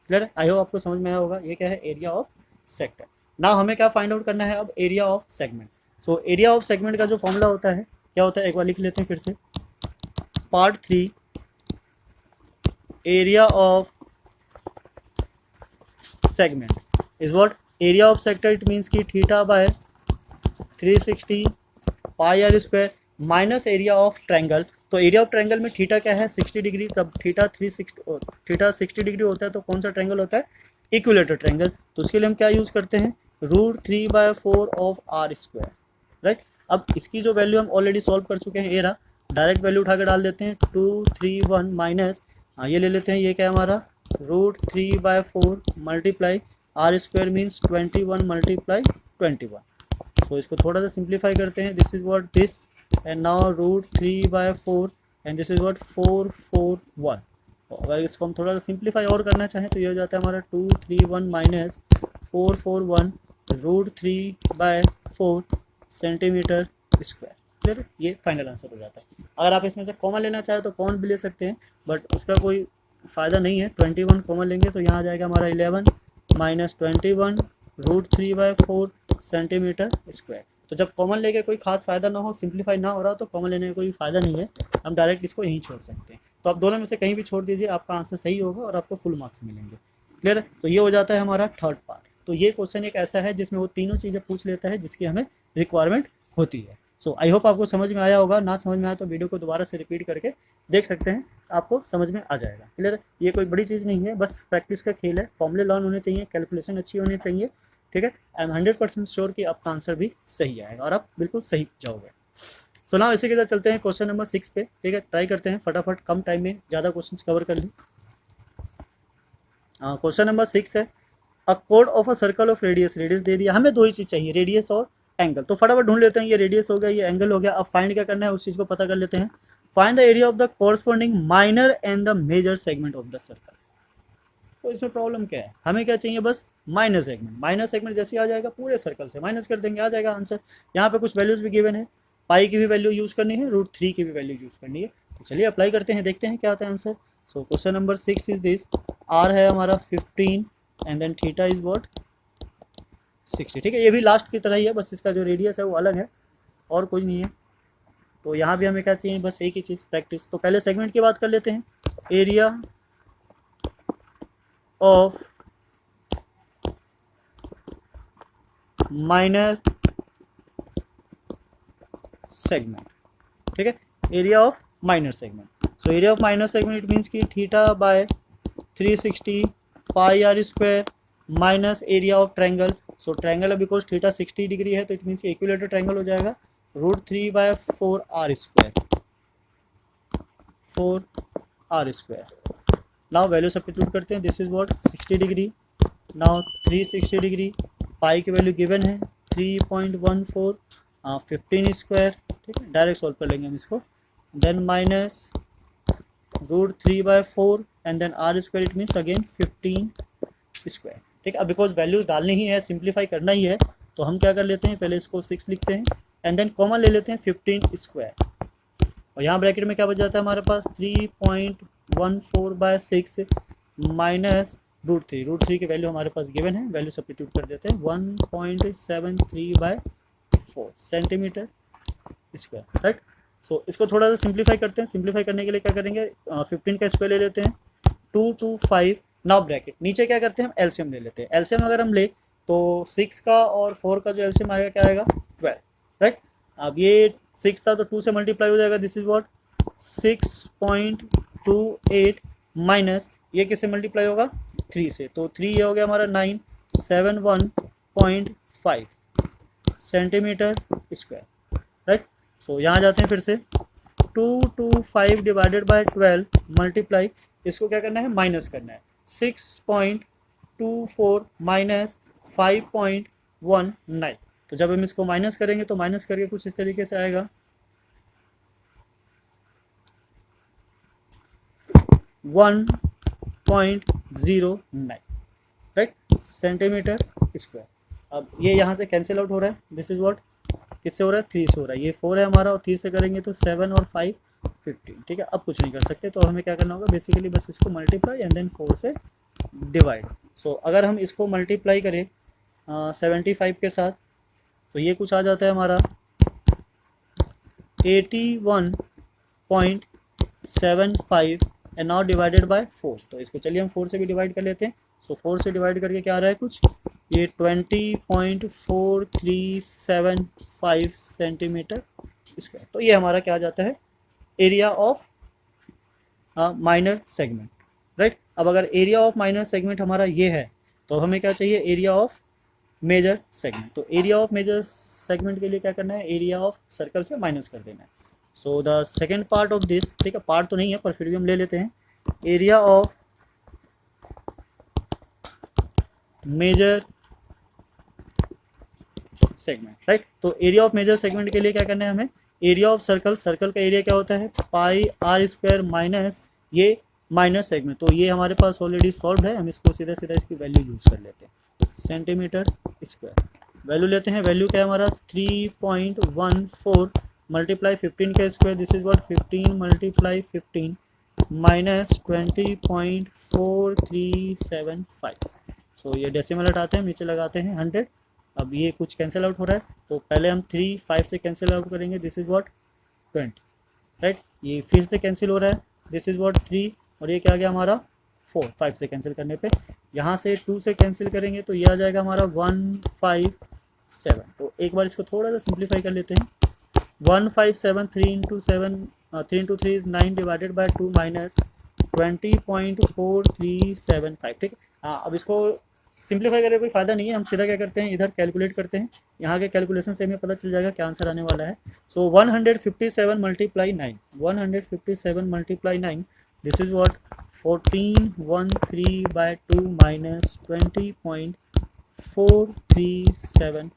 Clear, I hope आपको समझ में आया होगा ये क्या है एरिया ऑफ सेक्टर। नाउ हमें क्या फाइंड आउट करना है अब area of segment. So area of segment का जो फॉर्मूला होता है क्या होता है एक बार लिख लेते हैं फिर से। Part 3 area of segment is what area of sector, it means की theta by 360 pi are square minus area of triangle. तो एरिया ऑफ ट्रायंगल में थीटा क्या है 60 डिग्री, तब थीटा 60 डिग्री होता है तो कौन सा ट्रायंगल होता है इक्विलेटर ट्रायंगल। तो उसके लिए हम क्या यूज़ करते हैं √3/4 ऑफ आर स्क्वायर, राइट। अब इसकी जो वैल्यू हम ऑलरेडी सॉल्व कर चुके हैं, ये रहा, डायरेक्ट वैल्यू उठा कर डाल देते हैं 231 माइनस ये ले लेते हैं, ये क्या है हमारा √3/4 multiply r square means 21 multiply 21। तो इसको थोड़ा सा सिंप्लीफाई करते हैं, this is what this and now √3/4 and this is what 441। तो अगर इसको हम थोड़ा सा सिंप्लीफाई और करना चाहें तो ये हो जाता है हमारा 231 माइनस 441 √3/4 सेंटीमीटर स्क्वायर। क्लियर, ये फाइनल आंसर हो जाता है। अगर आप इसमें से कॉमन लेना चाहें तो कॉमन भी ले सकते हैं, बट उसका कोई फ़ायदा नहीं है। 21 कॉमन लेंगे तो यहाँ आ जाएगा हमारा 11 माइनस 21 √3/4 सेंटीमीटर स्क्वायर। तो तो जब कॉमन लेके कोई खास फ़ायदा ना हो, सिंप्लीफाई ना हो रहा, तो कॉमन लेने का कोई फ़ायदा नहीं है, हम डायरेक्ट इसको यहीं छोड़ सकते हैं। तो आप दोनों में से कहीं भी छोड़ दीजिए, आपका आंसर सही होगा और आपको फुल मार्क्स मिलेंगे। क्लियर है? तो ये हो जाता है हमारा थर्ड पार्ट। तो ये क्वेश्चन एक ऐसा है जिसमें वो तीनों चीज़ें पूछ लेता है जिसकी हमें रिक्वायरमेंट होती है। सो आई होप आपको समझ में आया होगा। ना समझ में आया तो वीडियो को दोबारा से रिपीट करके देख सकते हैं, आपको समझ में आ जाएगा। क्लियर है? ये कोई बड़ी चीज़ नहीं है, बस प्रैक्टिस का खेल है। फॉर्मूले लर्न होने चाहिए, कैलकुलेशन अच्छी होनी चाहिए। ठीक है? आई एम 100% श्योर कि आपका आंसर भी सही आएगा और आप बिल्कुल सही जाओगे। सो नाउ इसी के साथ चलते हैं क्वेश्चन नंबर 6 पे। ठीक है? ट्राई करते हैं फटाफट कम टाइम में ज़्यादा क्वेश्चंस कवर कर लें। क्वेश्चन नंबर 6 है, अ कोड of a circle of radius, radius दे दिया हमें, दो ही चीज़ चाहिए, रेडियस और एंगल। तो फटाफट ढूंढ लेते हैं, ये रेडियस हो गया, ये एंगल हो गया। अब फाइंड क्या करना है, उस चीज़ को पता कर लेते हैं। Find the area of the corresponding minor and the major segment of the circle. तो इसमें प्रॉब्लम क्या है, हमें क्या चाहिए, बस माइनर सेगमेंट। माइनर सेगमेंट जैसे आ जाएगा पूरे सर्कल से माइनस कर देंगे, आ जाएगा आंसर। यहाँ पे कुछ वैल्यूज भी गिवन है, पाई की भी वैल्यू यूज़ करनी है, √3 की भी वैल्यू यूज़ करनी है। तो चलिए अप्लाई करते हैं, देखते हैं क्या आता है answer. So question number 6 is this, r है हमारा 15 and then theta is what 60। ठीक है? ये भी लास्ट की तरह ही है, बस इसका जो रेडियस है वो अलग है और कोई नहीं है। तो यहाँ भी हमें क्या चाहिए, बस एक ही चीज़, प्रैक्टिस। तो पहले सेगमेंट की बात कर लेते हैं। Area of minor segment. ठीक है? Area of minor segment. So area of minor segment it means कि theta by 360 pi are square minus area of triangle. So triangle है बिकॉज थीटा 60 डिग्री है, तो इट मीन्स इक्विलेटरल ट्रायंगल हो जाएगा √3/4 r square, 4 r square. Now value substitute करते हैं, this is what 60 degree, now 360 degree, pi की वैल्यू गिवन है 3.14, 15 स्क्वायर। ठीक है? डायरेक्ट सॉल्व कर लेंगे हम इसको, then minus √3/4 and then r square, it means again 15 square. ठीक है? अब बिकॉज वैल्यूज डालनी ही है, सिंप्लीफाई करना ही है, तो हम क्या कर लेते हैं, पहले इसको 6 लिखते हैं एंड देन कॉमन ले लेते हैं 15 स्क्वायर, और यहाँ ब्रैकेट में क्या बच जाता है हमारे पास 3.14/6 माइनस √3 की वैल्यू हमारे पास गिवन है, वैल्यू सब्स्टिट्यूट कर देते हैं 1.73/4 सेंटीमीटर स्क्वायर। राइट? सो इसको थोड़ा सा सिंप्लीफाई करते हैं। सिंप्लीफाई करने के लिए क्या करेंगे, 15 का स्क्वायर ले लेते हैं, 2 to 5, नाउ ब्रैकेट, नीचे क्या करते हैं हम एलसीएम ले लेते हैं। एलसीएम अगर हम ले तो 6 का और 4 का जो एलसीएम आएगा क्या आएगा 12। राइट? अब ये 6 था तो 2 से मल्टीप्लाई हो जाएगा, दिस इज व्हाट 6.28 माइनस ये किससे मल्टीप्लाई होगा 3 से, तो 3 ये हो गया हमारा 971.5 सेंटीमीटर स्क्वायर। राइट? सो यहाँ जाते हैं फिर से, 2 to 5 डिवाइडेड बाय 12 मल्टीप्लाई, इसको क्या करना है माइनस करना है, 6.24 माइनस 5.19। तो जब हम इसको माइनस करेंगे तो माइनस करके कुछ इस तरीके से आएगा 1.09। राइट? Centimetre square. अब ये यहाँ से कैंसिल आउट हो रहा है, दिस इज व्हाट किससे हो रहा है 3 से हो रहा है, ये 4 है हमारा और 3 से करेंगे तो 7 और 5 15। ठीक है? अब कुछ नहीं कर सकते, तो हमें क्या करना होगा, बेसिकली बस इसको मल्टीप्लाई एंड देन 4 से डिवाइड। सो अगर हम इसको मल्टीप्लाई करें 75 के साथ तो ये कुछ आ जाता है हमारा 81.75 एंड नॉट डिवाइडेड बाय 4। तो इसको चलिए हम 4 से भी डिवाइड कर लेते हैं। सो 4 से डिवाइड करके क्या आ रहा है कुछ, ये 20.4375 सेंटीमीटर स्क्वायर। तो ये हमारा क्या आ जाता है area of minor segment. Right? अब अगर एरिया ऑफ माइनर सेगमेंट हमारा ये है तो हमें क्या चाहिए एरिया ऑफ मेजर सेगमेंट। तो एरिया ऑफ मेजर सेगमेंट के लिए क्या करना है, एरिया ऑफ सर्कल से माइनस कर देना है। So the second part of this, ठीक है पार्ट तो नहीं है पर फिर भी हम ले लेते हैं, area of major segment. Right? तो एरिया ऑफ मेजर सेगमेंट के लिए क्या करना है हमें, एरिया ऑफ सर्कल, सर्कल का एरिया क्या होता है पाई आर स्क्वायर माइनस ये माइनर सेगमेंट। तो ये हमारे पास ऑलरेडी सॉल्व है, हम इसको सीधा सीधा इसकी वैल्यू यूज कर लेते हैं, सेंटीमीटर स्क्वायर। वैल्यू लेते हैं, वैल्यू क्या है हमारा 3.14 मल्टीप्लाई 15 का square, this is what 15 multiply 15 minus 20.4375। सो ये डेसिमल हटाते हैं, नीचे लगाते हैं 100। अब ये कुछ कैंसिल आउट हो रहा है, तो पहले हम 3 5 से कैंसिल आउट करेंगे, दिस इज़ व्हाट 20, राइट। ये फिर से कैंसिल हो रहा है, दिस इज़ व्हाट 3, और ये क्या आ गया हमारा 4, 5 से कैंसिल करने पे। यहाँ से 2 से कैंसिल करेंगे तो ये आ जाएगा हमारा 157। तो एक बार इसको थोड़ा सा सिंप्लीफाई कर लेते हैं। 157, 3 into 7, 3 into 3 is 9 divided by 2 minus 20.4375, ठीक है। हाँ, अब इसको सिंप्लीफाई करने का कोई फ़ायदा नहीं है, हम सीधा क्या करते हैं, इधर कैलकुलेट करते हैं। यहाँ के कैलकुलेशन से हमें पता चल जाएगा क्या आंसर आने वाला है। So 157 multiply 9, 157 multiply 9, this is what 1413 by 2 minus 20.4375,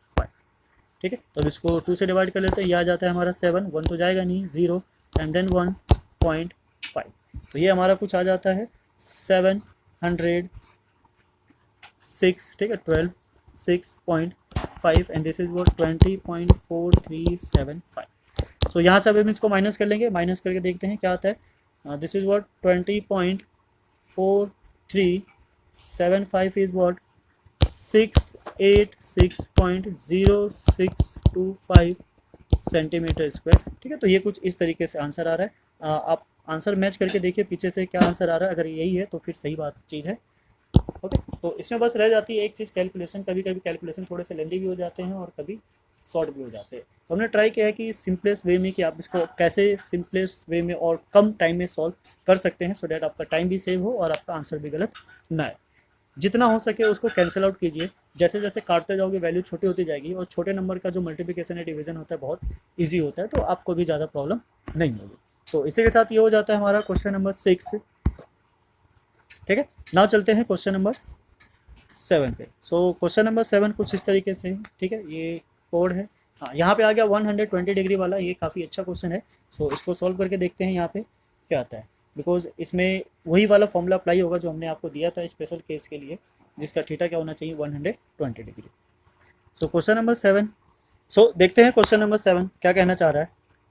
ठीक है। तो अब इसको 2 से डिवाइड कर लेते हैं, यह आ जाता है हमारा 7, 1 तो जाएगा नहीं, 0 एंड देन 1.5, तो ये हमारा कुछ आ जाता है 706, ठीक है, 12 6.5 एंड दिस इज व्हाट 20.4375। सो यहाँ से अब हम इसको माइनस कर लेंगे, माइनस करके देखते हैं क्या आता है। This is what 20.4375 is what 686.0625 centimetre square, ठीक है। तो ये कुछ इस तरीके से आंसर आ रहा है। आप आंसर मैच करके देखिए पीछे से क्या आंसर आ रहा है, अगर यही है तो फिर सही बात चीज़ है, ओके। तो इसमें बस रह जाती है एक चीज़, कैलकुलेशन। कभी कभी कैलकुलेशन थोड़े से लेंदी भी हो जाते हैं और कभी शॉर्ट भी हो जाते हैं। तो हमने ट्राई किया है कि सिंपलेस्ट वे में कि आप इसको कैसे सिंपलेस्ट वे में और कम टाइम में सॉल्व कर सकते हैं, सो डैट आपका टाइम भी सेव हो और आपका आंसर भी गलत ना आए। जितना हो सके उसको कैंसिल आउट कीजिए, जैसे जैसे काटते जाओगे वैल्यू छोटी होती जाएगी, और छोटे नंबर का जो मल्टीप्लिकेशन या डिवीजन होता है बहुत ईजी होता है, तो आपको भी ज़्यादा प्रॉब्लम नहीं होगी। तो इसी के साथ ये हो जाता है हमारा क्वेश्चन नंबर 6, ठीक है। नाउ चलते हैं क्वेश्चन नंबर 7 पे। सो क्वेश्चन नंबर 7 कुछ इस तरीके से है, ठीक है। ये कोड है, हाँ, यहाँ पे आ गया 120 डिग्री वाला, ये काफ़ी अच्छा क्वेश्चन है। सो इसको सॉल्व करके देखते हैं यहाँ पे क्या आता है, बिकॉज इसमें वही वाला फॉर्मूला अप्लाई होगा जो हमने आपको दिया था स्पेशल केस के लिए, जिसका थीटा क्या होना चाहिए 120 डिग्री। सो क्वेश्चन नंबर 7, सो देखते हैं क्वेश्चन नंबर 7 क्या कहना चाह रहा है।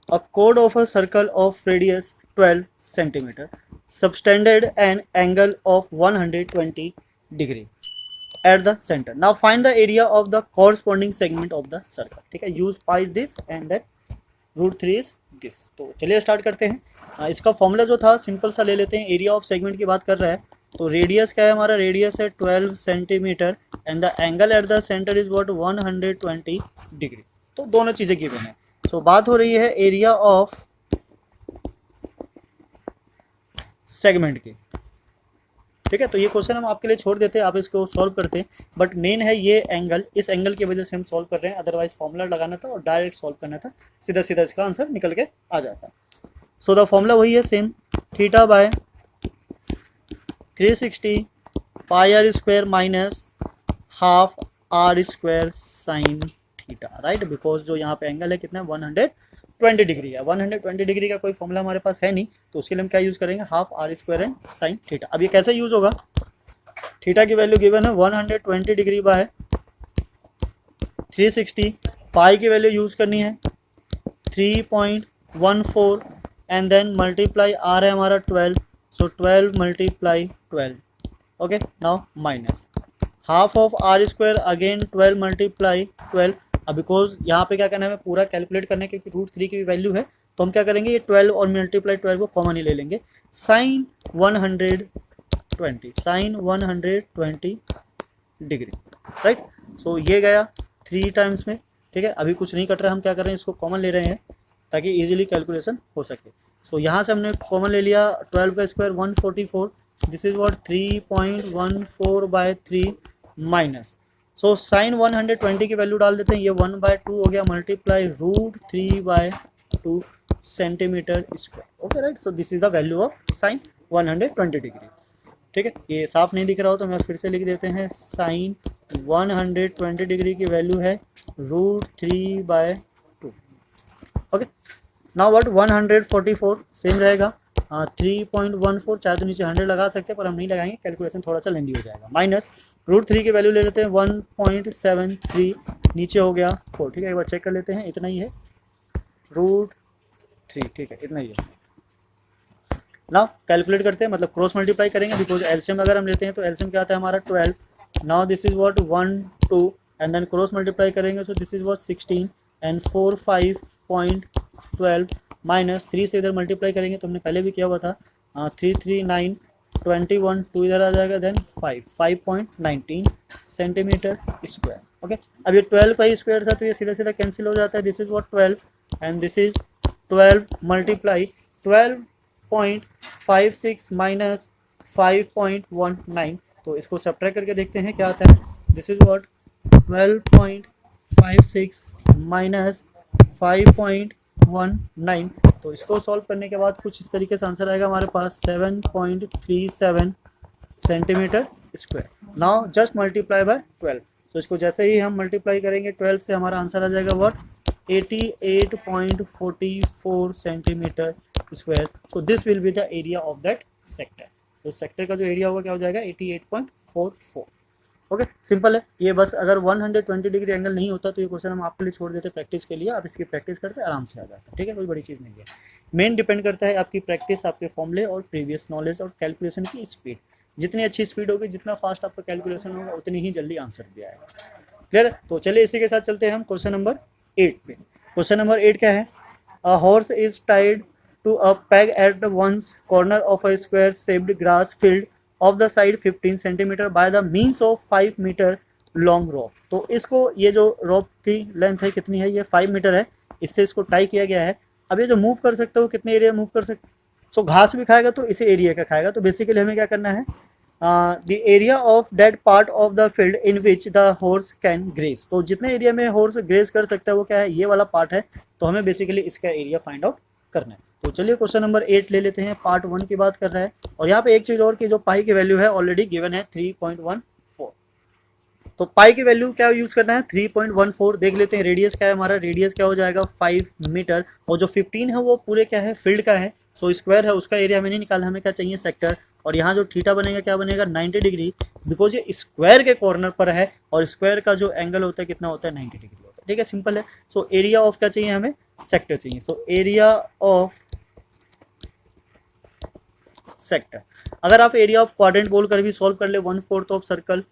अ कोड of a circle of radius 12 centimetre subtended an angle of 120 degree at the center. Now find the area of the corresponding segment of the circle, ठीक है। use pi is this and that √3 is this। तो चलिए स्टार्ट करते हैं। इसका फॉर्मूला जो था सिंपल सा ले लेते हैं। एरिया ऑफ सेगमेंट की बात कर रहा है, तो रेडियस क्या है हमारा, रेडियस है 12 centimetre and the angle at the centre is what 120 degree. तो दोनों चीज़ें गिवन है। सो बात हो रही है एरिया ऑफ सेगमेंट की, ठीक है। तो ये क्वेश्चन हम आपके लिए छोड़ देते हैं, आप इसको सॉल्व करते हैं, बट मेन है ये एंगल, इस एंगल की वजह से हम सॉल्व कर रहे हैं, अदरवाइज फॉर्मूला लगाना था और डायरेक्ट सॉल्व करना था, सीधा सीधा इसका आंसर निकल के आ जाता। सो द फॉर्मूला वही है same, theta by 360 pi are square minus half r square sine theta, right. Because जो यहाँ पे एंगल है कितना है 120 डिग्री है। 120 डिग्री का कोई फॉर्मूला हमारे पास है नहीं, तो उसके लिए हम क्या यूज़ करेंगे, half r square and sine theta. अब ये कैसे यूज़ होगा, थीटा की वैल्यू गिवन है 120 डिग्री बाय 360, पाई की वैल्यू यूज़ करनी है 3.14 एंड देन मल्टीप्लाई आर है हमारा 12, so 12 multiply 12, okay. Now minus half of r square again 12 multiply 12। अब बिकॉज यहाँ पे क्या करना है, हमें पूरा कैलकुलेट करना है क्योंकि √3 की वैल्यू है, तो हम क्या करेंगे, ये 12 और मल्टीप्लाई 12 को कॉमन ही ले लेंगे। Sine 120, sine 120 degree, right. So ये गया 3 टाइम्स में, ठीक है। अभी कुछ नहीं कट रहा है, हम क्या कर रहे हैं, इसको कॉमन ले रहे हैं ताकि ईजिली कैलकुलेशन हो सके। सो यहाँ से हमने कॉमन ले लिया 12 का square 144, this is what 3.14 by 3 minus, so sine 120 की वैल्यू डाल देते हैं, ये 1/2 हो गया multiply √3/2 centimetre square, okay right. So this is the value of sine 120 degree, ठीक है। ये साफ नहीं दिख रहा हो तो मैं फिर से लिख देते हैं, साइन 120 डिग्री की वैल्यू है √3/2, ओके। नाउ व्हाट 144 सेम रहेगा, 3.14, चाहे तो नीचे 100 लगा सकते हैं पर हम नहीं लगाएंगे, कैलकुलेशन थोड़ा सा लेंदी हो जाएगा। माइनस √3 की वैल्यू ले लेते हैं 1.73, नीचे हो गया 4, ठीक है। एक बार चेक कर लेते हैं, इतना ही है √3, ठीक है, इतना ही है। नाउ कैलकुलेट करते हैं, मतलब क्रॉस मल्टीप्लाई करेंगे, बिकॉज एलसीएम अगर हम लेते हैं तो एलसीएम क्या आता है हमारा 12। Now this is what 1 2 and then cross multiply करेंगे, so this is what 16 and 4 5.12 minus 3 से इधर मल्टीप्लाई करेंगे तो हमने पहले भी किया हुआ था, 3 3 9 21 2 इधर आ जाएगा, देन 5.19 सेंटीमीटर स्क्वायर। ओके, अब ये 12 का ही स्क्वायर था तो ये सीधा सीधा कैंसिल हो जाता है, this is what 12 and this is 12 multiply 12.56 minus 5.19, तो इसको सब्ट्रैक्ट करके देखते हैं क्या आता है, दिस इज वॉट 12.56 माइनस 5.19, तो इसको सॉल्व करने के बाद कुछ इस तरीके से आंसर आएगा हमारे पास 7.37 centimetre square. Now just multiply by 12, तो इसको जैसे ही हम मल्टीप्लाई करेंगे 12 से हमारा आंसर आ जाएगा व्हाट 88.44 सेंटीमीटर स्क्वायर। तो this will be the area of that sector, तो सेक्टर का जो एरिया होगा क्या हो जाएगा 88.44। ओके, सिंपल है ये, बस अगर 120 डिग्री एंगल नहीं होता तो ये क्वेश्चन हम आपके लिए छोड़ देते प्रैक्टिस के लिए, आप इसकी प्रैक्टिस करते आराम से आ जाता है, ठीक है, कोई बड़ी चीज़ नहीं है। मेन डिपेंड करता है आपकी प्रैक्टिस, आपके फॉर्मूले और प्रीवियस नॉलेज और कैलकुलेशन की स्पीड, जितनी अच्छी स्पीड होगी, जितना फास्ट आपका कैलकुलेशन होगा, उतनी ही जल्दी आंसर भी आएगा। क्लियर, तो चलिए इसी के साथ चलते हैं हम क्वेश्चन नंबर 8 पे। क्वेश्चन नंबर 8 क्या है, a horse is tied to a peg at one's corner of a square shaped grass field of the side 15 centimetre by the means of 5 metre long rope. तो इसको, ये जो रॉप की लेंथ है कितनी है, ये 5 मीटर है, इससे इसको टाई किया गया है। अब ये जो मूव कर सकते हो कितने एरिया मूव कर सकते, सो घास भी खाएगा तो इसी एरिया का खाएगा, तो बेसिकली हमें क्या करना है, the area of that part of the field in which the horse can graze, तो जितने एरिया में हॉर्स ग्रेज कर सकता है वो क्या है, ये वाला पार्ट है, तो हमें बेसिकली इसका एरिया फाइंड आउट करना है। तो चलिए क्वेश्चन नंबर 8 ले लेते हैं, पार्ट 1 की बात कर रहा है, और यहाँ पे एक चीज और की जो पाई की वैल्यू है ऑलरेडी गिवन है 3.14, तो पाई की वैल्यू क्या यूज करना है 3.14, देख लेते हैं रेडियस क्या है हमारा, रेडियस क्या हो जाएगा 5 मीटर, और जो 15 है वो पूरे क्या है फील्ड का है, सो स्क्वायर है, उसका एरिया हमें नहीं निकालना, हमें क्या चाहिए सेक्टर, और यहाँ जो थीटा बनेगा क्या बनेगा 90 डिग्री, बिकॉज ये स्क्वायर के कॉर्नर पर है, और स्क्वायर का जो एंगल होता है कितना होता है 90 डिग्री होता है, ठीक है, सिंपल है। सो एरिया ऑफ क्या चाहिए हमें, सेक्टर चाहिए, सो एरिया ऑफ सेक्टर। अगर आप एरिया ऑफ क्वाड्रेंट बोलकर भी सॉल्व कर ले 1/4 ऑफ सर्कल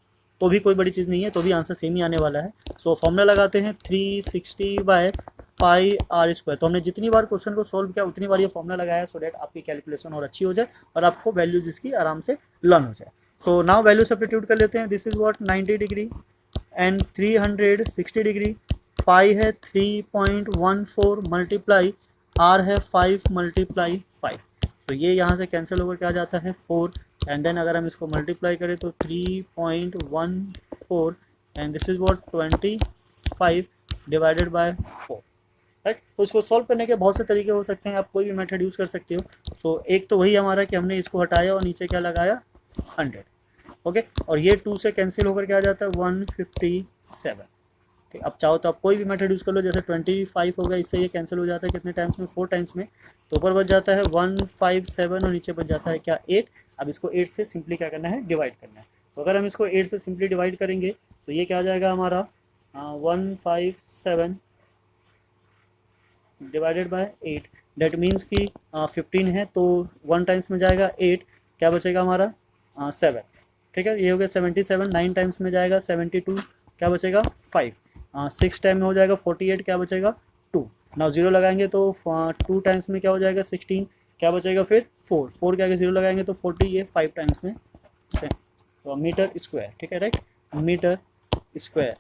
तो भी कोई बड़ी चीज़ नहीं है, तो भी आंसर सेम ही आने वाला है। सो फॉर्मूला लगाते हैं 360/πr², तो हमने जितनी बार क्वेश्चन को सॉल्व किया उतनी बार ये फॉर्मूला लगाया, सो डेट आपकी कैलकुलेशन और अच्छी हो जाए और आपको वैल्यू जिसकी आराम से लर्न हो जाए। सो नाउ वैल्यू सब्स्टिट्यूट कर लेते हैं, this is what 90 degree and 360 degree, pi है 3.14 मल्टीप्लाई आर है 5 मल्टीप्लाई 5, तो ये यहाँ से कैंसिल होकर क्या जाता है 4, एंड देन अगर हम इसको मल्टीप्लाई करें तो 3.14 and this is what 25 divided by 4, right. तो इसको सॉल्व करने के बहुत से तरीके हो सकते हैं, आप कोई भी मेथड यूज़ कर सकते हो। तो एक तो वही हमारा कि हमने इसको हटाया और नीचे क्या लगाया 100, ओके, और ये 2 से कैंसिल होकर क्या आ जाता है 157। अब चाहो तो आप कोई भी मेथड यूज़ कर लो, जैसे 25 होगा, इससे ये कैंसिल हो जाता है कितने टाइम्स में 4 टाइम्स में, तो ऊपर बच जाता है 157 और नीचे बच जाता है क्या 8। अब इसको 8 से सिंपली क्या करना है डिवाइड करना है, तो अगर हम इसको 8 से सिंपली डिवाइड करेंगे तो ये क्या आ जाएगा हमारा 157 डिवाइडेड बाय 8, डेट मीन्स कि 15 है तो 1 टाइम्स में जाएगा 8, क्या बचेगा हमारा 7, ठीक है, ये हो गया 77, 9 टाइम्स में जाएगा 72, क्या बचेगा 5, 6 टाइम में हो जाएगा 48, क्या बचेगा 2, नाउ 0 लगाएंगे तो 2 टाइम्स में क्या हो जाएगा 16, क्या बचेगा फिर 4 के आगे 0 लगाएंगे तो 40, ये 5 टाइम्स में तो मीटर स्क्वायर, ठीक है, राइट, मीटर स्क्वायर,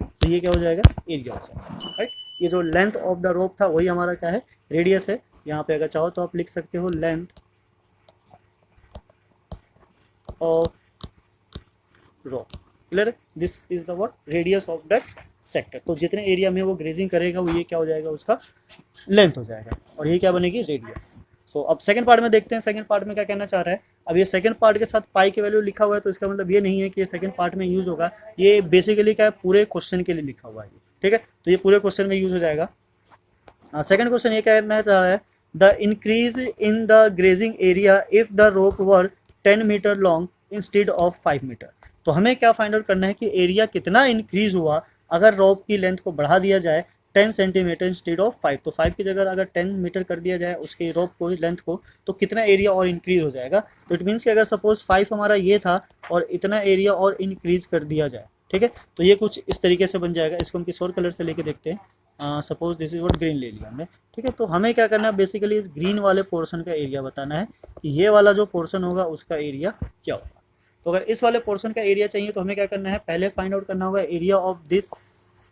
तो ये क्या हो जाएगा एरिया हो जाएगा, राइट। ये जो लेंथ ऑफ द रोप था वही हमारा क्या है रेडियस है, यहाँ पे अगर चाहो तो आप लिख सकते हो length of rope, clear, this is the what radius of that sector, तो जितने एरिया में वो ग्रेजिंग करेगा वो ये क्या हो जाएगा उसका लेंथ हो जाएगा, और ये क्या बनेगी रेडियस। सो अब सेकंड पार्ट में देखते हैं, सेकंड पार्ट में क्या कहना चाह रहा है। अब ये सेकंड पार्ट के साथ पाई की वैल्यू लिखा हुआ है तो इसका मतलब ये नहीं है कि ये सेकंड पार्ट में यूज होगा, ये बेसिकली क्या है पूरे क्वेश्चन के लिए लिखा हुआ है, ठीक है, तो ये पूरे क्वेश्चन में यूज हो जाएगा। सेकंड क्वेश्चन ये कहना चाह रहा है the increase in the grazing area if the rope were 10 metre long instead of 5 metre, तो हमें क्या फाइंड आउट करना है कि एरिया कितना इंक्रीज हुआ अगर रोप की लेंथ को बढ़ा दिया जाए 10 सेंटीमीटर इंस्टेड ऑफ 5, तो 5 की जगह अगर 10 मीटर कर दिया जाए उसके रोप को लेंथ को, तो कितना एरिया और इंक्रीज हो जाएगा। तो इट मीन्स कि अगर सपोज 5 हमारा ये था और इतना एरिया और इंक्रीज कर दिया जाए, ठीक है। तो ये कुछ इस तरीके से बन जाएगा। इसको हम किसी और कलर से लेके देखते हैं। Suppose this is what green ले लिया हमने, ठीक है। तो हमें क्या करना है, बेसिकली इस ग्रीन वाले पोर्शन का एरिया बताना है कि ये वाला जो पोर्शन होगा उसका एरिया क्या होगा। तो अगर इस वाले पोर्शन का एरिया चाहिए तो हमें क्या करना है, पहले फाइंड आउट करना होगा एरिया ऑफ दिस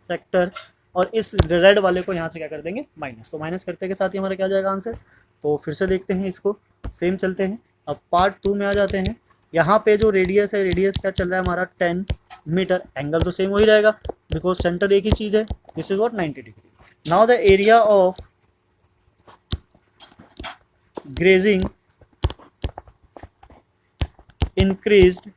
सेक्टर, और इस रेड वाले को यहाँ से क्या कर देंगे, माइनस। तो माइनस करते के साथ ही हमारा क्या जाएगा आंसर। तो फिर से देखते हैं इसको, सेम चलते हैं। अब पार्ट 2 में आ जाते हैं। यहाँ पे जो रेडियस है, रेडियस क्या चल रहा है हमारा 10 मीटर। एंगल तो सेम वही रहेगा बिकॉज सेंटर एक ही चीज़ है, this is what 90 degree. Now the area of grazing increased,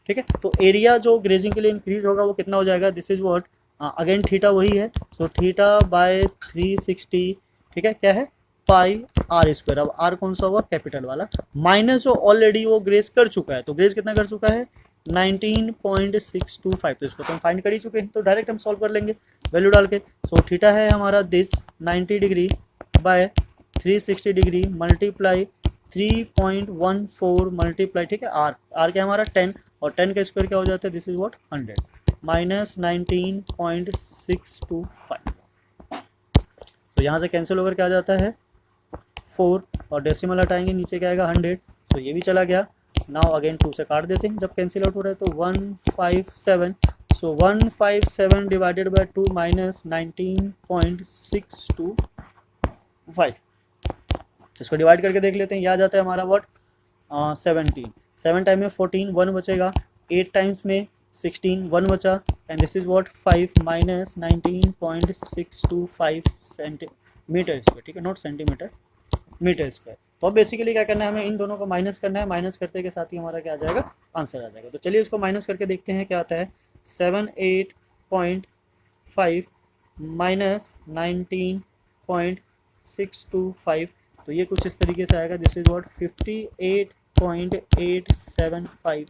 ठीक है। तो एरिया जो ग्रेजिंग के लिए इंक्रीज होगा वो कितना हो जाएगा, this is what, again theta वही है, सो थीटा बाय 360, ठीक है, क्या है, पाई आर स्क्वायर। अब आर कौन सा होगा, कैपिटल वाला, माइनस जो ऑलरेडी वो ग्रेज कर चुका है। तो ग्रेज कितना कर चुका है, 19.625। तो इसको तो हम फाइंड कर ही चुके हैं, तो डायरेक्ट हम सॉल्व कर लेंगे वैल्यू डाल के। सो थीटा है हमारा this 90 degree by 360 degree multiply 3.14 multiply, ठीक है, आर, आर क्या हमारा 10, और 10 का स्क्वायर क्या हो जाता है, दिस इज व्हाट 100 माइनस 19.625। तो यहाँ से कैंसिल होकर क्या आ जाता है 4, और डेसिमल हटाएंगे नीचे क्या आएगा 100, तो ये भी चला गया। नाउ अगेन 2 से काट देते हैं जब कैंसिल आउट हो रहा है, तो 157, सो 157 डिवाइडेड बाय 2 माइनस 19.625। इसको डिवाइड करके देख लेते हैं, यह आ जाता है हमारा व्हाट 17, 7 टाइम में 14, 1 बचेगा, 8 टाइम्स में 16, 1 बचा, and this is what 5 minus 19.625 centimetre square, ठीक है, नॉट सेंटीमीटर, मीटर स्क्वायर। तो अब बेसिकली क्या करना है, हमें इन दोनों को माइनस करना है। माइनस करते के साथ ही हमारा क्या आ जाएगा, आंसर आ जाएगा। तो चलिए इसको माइनस करके देखते हैं क्या आता है। 78.5 माइनस 19.625, तो ये कुछ इस तरीके से आएगा, this is what 58.875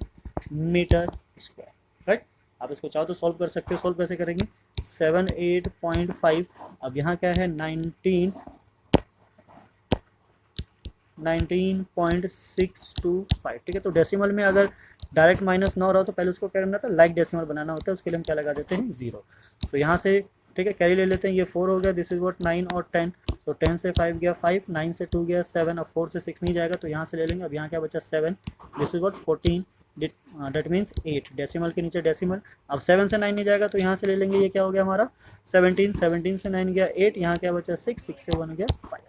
metre square, right. आप इसको चाहो तो सॉल्व कर सकते हो। सॉल्व कैसे करेंगे, 78.5, अब यहाँ क्या है 19.625, ठीक है। तो डेसिमल में अगर डायरेक्ट माइनस ना हो रहा हो तो पहले उसको क्या करना था, लाइक डेसिमल बनाना होता है, उसके लिए हम क्या लगा देते हैं 0। तो यहाँ से ठीक है कैरी ले लेते हैं, ये 4 हो गया, दिस इज व्हाट 9 और 10, तो 10 से 5 गया 5, 9 से 2 गया 7, अब 4 से 6 नहीं जाएगा तो यहाँ से ले लेंगे। अब यहाँ क्या बचा 7, this is what 14, that means 8, decimal के नीचे डेसिमल। अब 7 से 9 नहीं जाएगा तो यहाँ से ले लेंगे, ये क्या हो गया हमारा 17, 17 से 9 गया 8, यहाँ क्या बचा 6, 6 से 1 गया 5,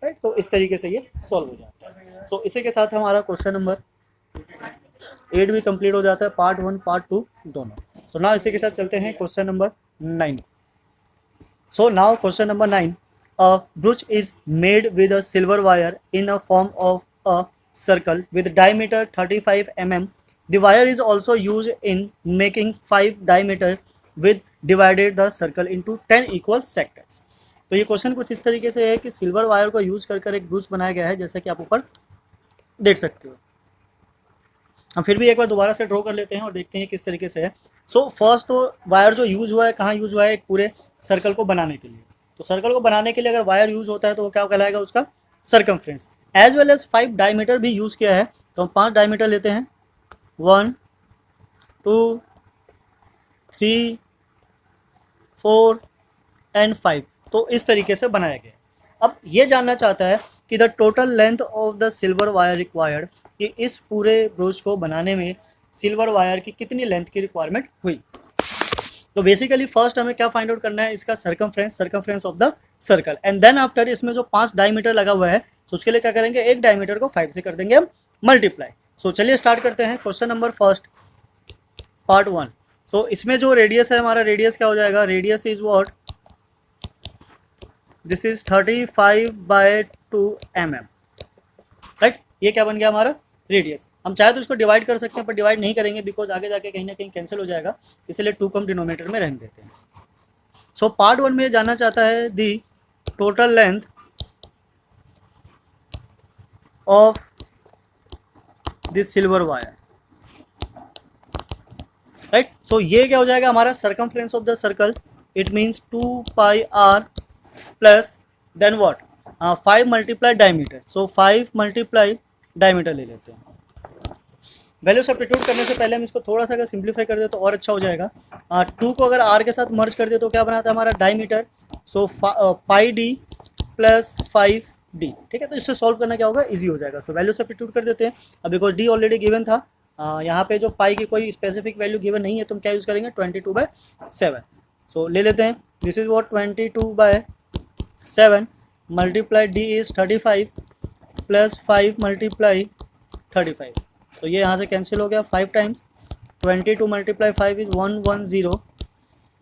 राइट। तो इस तरीके से ये सॉल्व हो जाता है। सो इसी के साथ हमारा क्वेश्चन नंबर 8 भी कंप्लीट हो जाता है, पार्ट 1 पार्ट 2 दोनों। सो नाउ इसी के साथ चलते हैं question number 9। So now question number 9, a ब्रूच is made with a silver wire in a form of a circle with diameter 35 mm. The wire is also used in making 5 diameter with divided the circle into 10 equal sectors. तो ये क्वेश्चन कुछ इस तरीके से है कि सिल्वर वायर को यूज कर एक ब्रूच बनाया गया है, जैसा कि आप ऊपर देख सकते हो। हम फिर भी एक बार दोबारा से ड्रॉ कर लेते हैं और देखते हैं किस तरीके से है। सो फर्स्ट तो वायर जो यूज हुआ है, कहाँ यूज हुआ है, एक पूरे सर्कल को बनाने के लिए। तो सर्कल को बनाने के लिए अगर वायर यूज होता है तो वो क्या कहलाएगा, उसका circumference. As well as 5 diameter भी यूज किया है, तो हम 5 डायमीटर लेते हैं, 1 2 3 4 एंड 5। तो इस तरीके से बनाया गया। अब ये जानना चाहता है कि the total length of the silver wire required, कि इस पूरे ब्रूच को बनाने में सिल्वर वायर की कितनी लेंथ की रिक्वायरमेंट हुई। तो बेसिकली फर्स्ट हमें क्या फाइंड आउट करना है, इसका circumference of the circle, and then after इसमें जो 5 डायमीटर लगा हुआ है, तो उसके लिए क्या करेंगे, एक डायमीटर को 5 से कर देंगे हम मल्टीप्लाई। सो चलिए स्टार्ट करते हैं क्वेश्चन नंबर फर्स्ट पार्ट 1। सो इसमें जो रेडियस है हमारा, रेडियस क्या हो जाएगा, radius is what, this is 35/2 mm, right. ये क्या बन गया हमारा रेडियस। हम चाहे तो इसको डिवाइड कर सकते हैं, पर डिवाइड नहीं करेंगे बिकॉज आगे जाके कहीं ना कहीं कैंसिल हो जाएगा, इसलिए 2 कम डिनोमिनेटर में रहने देते हैं। सो पार्ट 1 में जानना चाहता है the total length of this silver wire, right. So ये क्या हो जाएगा हमारा circumference of the circle, it means 2 pi r plus then what 5 multiply diameter. So 5 multiply diameter ले लेते हैं, वैल्यू सब्स्टिट्यूट करने से पहले हम इसको थोड़ा सा अगर सिंप्लीफाई कर दे तो और अच्छा हो जाएगा। 2 को अगर r के साथ मर्ज कर दे तो क्या बनाता है हमारा डायमीटर, सो पाई डी प्लस 5d, ठीक है। तो इससे सॉल्व करना क्या होगा, इजी हो जाएगा। सो वैल्यू सब्स्टिट्यूट कर देते हैं। अब बिकॉज d ऑलरेडी गिवन था, यहाँ पे जो पाई की कोई स्पेसिफिक वैल्यू गिवन नहीं है, तो हम क्या यूज़ करेंगे 22/7। सो ले लेते हैं, this is what 22/7 multiply d is 35 plus 5 multiply 35। तो ये यहाँ से कैंसिल हो गया 5 times, 22 multiply 5 is 110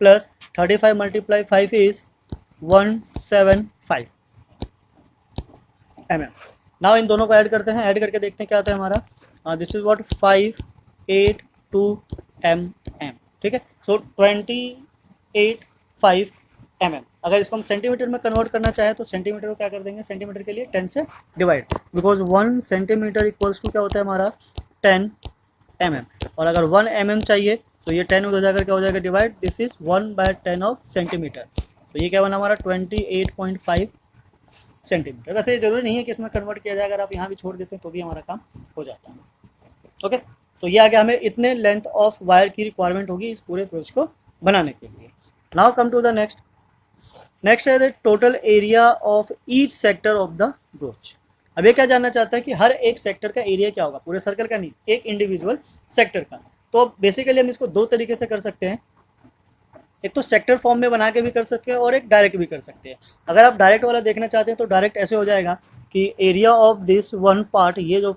plus 35 multiply 5 is 175 mm। Now in दोनों को ऐड करते हैं, ऐड करके देखते हैं क्या आता है हमारा। दिस इज व्हाट 582 mm, ठीक है। सो 285 mm। अगर इसको हम सेंटीमीटर में कन्वर्ट करना चाहें तो सेंटीमीटर को क्या कर देंगे, सेंटीमीटर के लिए 10 से divide, because 1 centimetre equals to क्या होता है हमारा 10 mm। और अगर 1 mm चाहिए तो ये 10 हो जाकर क्या हो जाएगा divide, this is 1/10 of centimetre. तो ये क्या बना हमारा 28.5 सेंटीमीटर। वैसे ये जरूरी नहीं है कि इसमें कन्वर्ट किया जाए, अगर आप यहाँ भी छोड़ देते हैं तो भी हमारा काम हो जाता है। ओके, सो ये आगे हमें इतने लेंथ ऑफ वायर की रिक्वायरमेंट होगी इस पूरे ब्रोच को बनाने के लिए। Now come to the next है the total area of each sector of the brooch. अब ये क्या जानना चाहता है कि हर एक सेक्टर का एरिया क्या होगा, पूरे सर्कल का नहीं, एक इंडिविजुअल सेक्टर का। तो बेसिकली हम इसको दो तरीके से कर सकते हैं, एक तो सेक्टर फॉर्म में बना के भी कर सकते हैं और एक डायरेक्ट भी कर सकते हैं। अगर आप डायरेक्ट वाला देखना चाहते हैं तो डायरेक्ट ऐसे हो जाएगा कि area of this one part, ये जो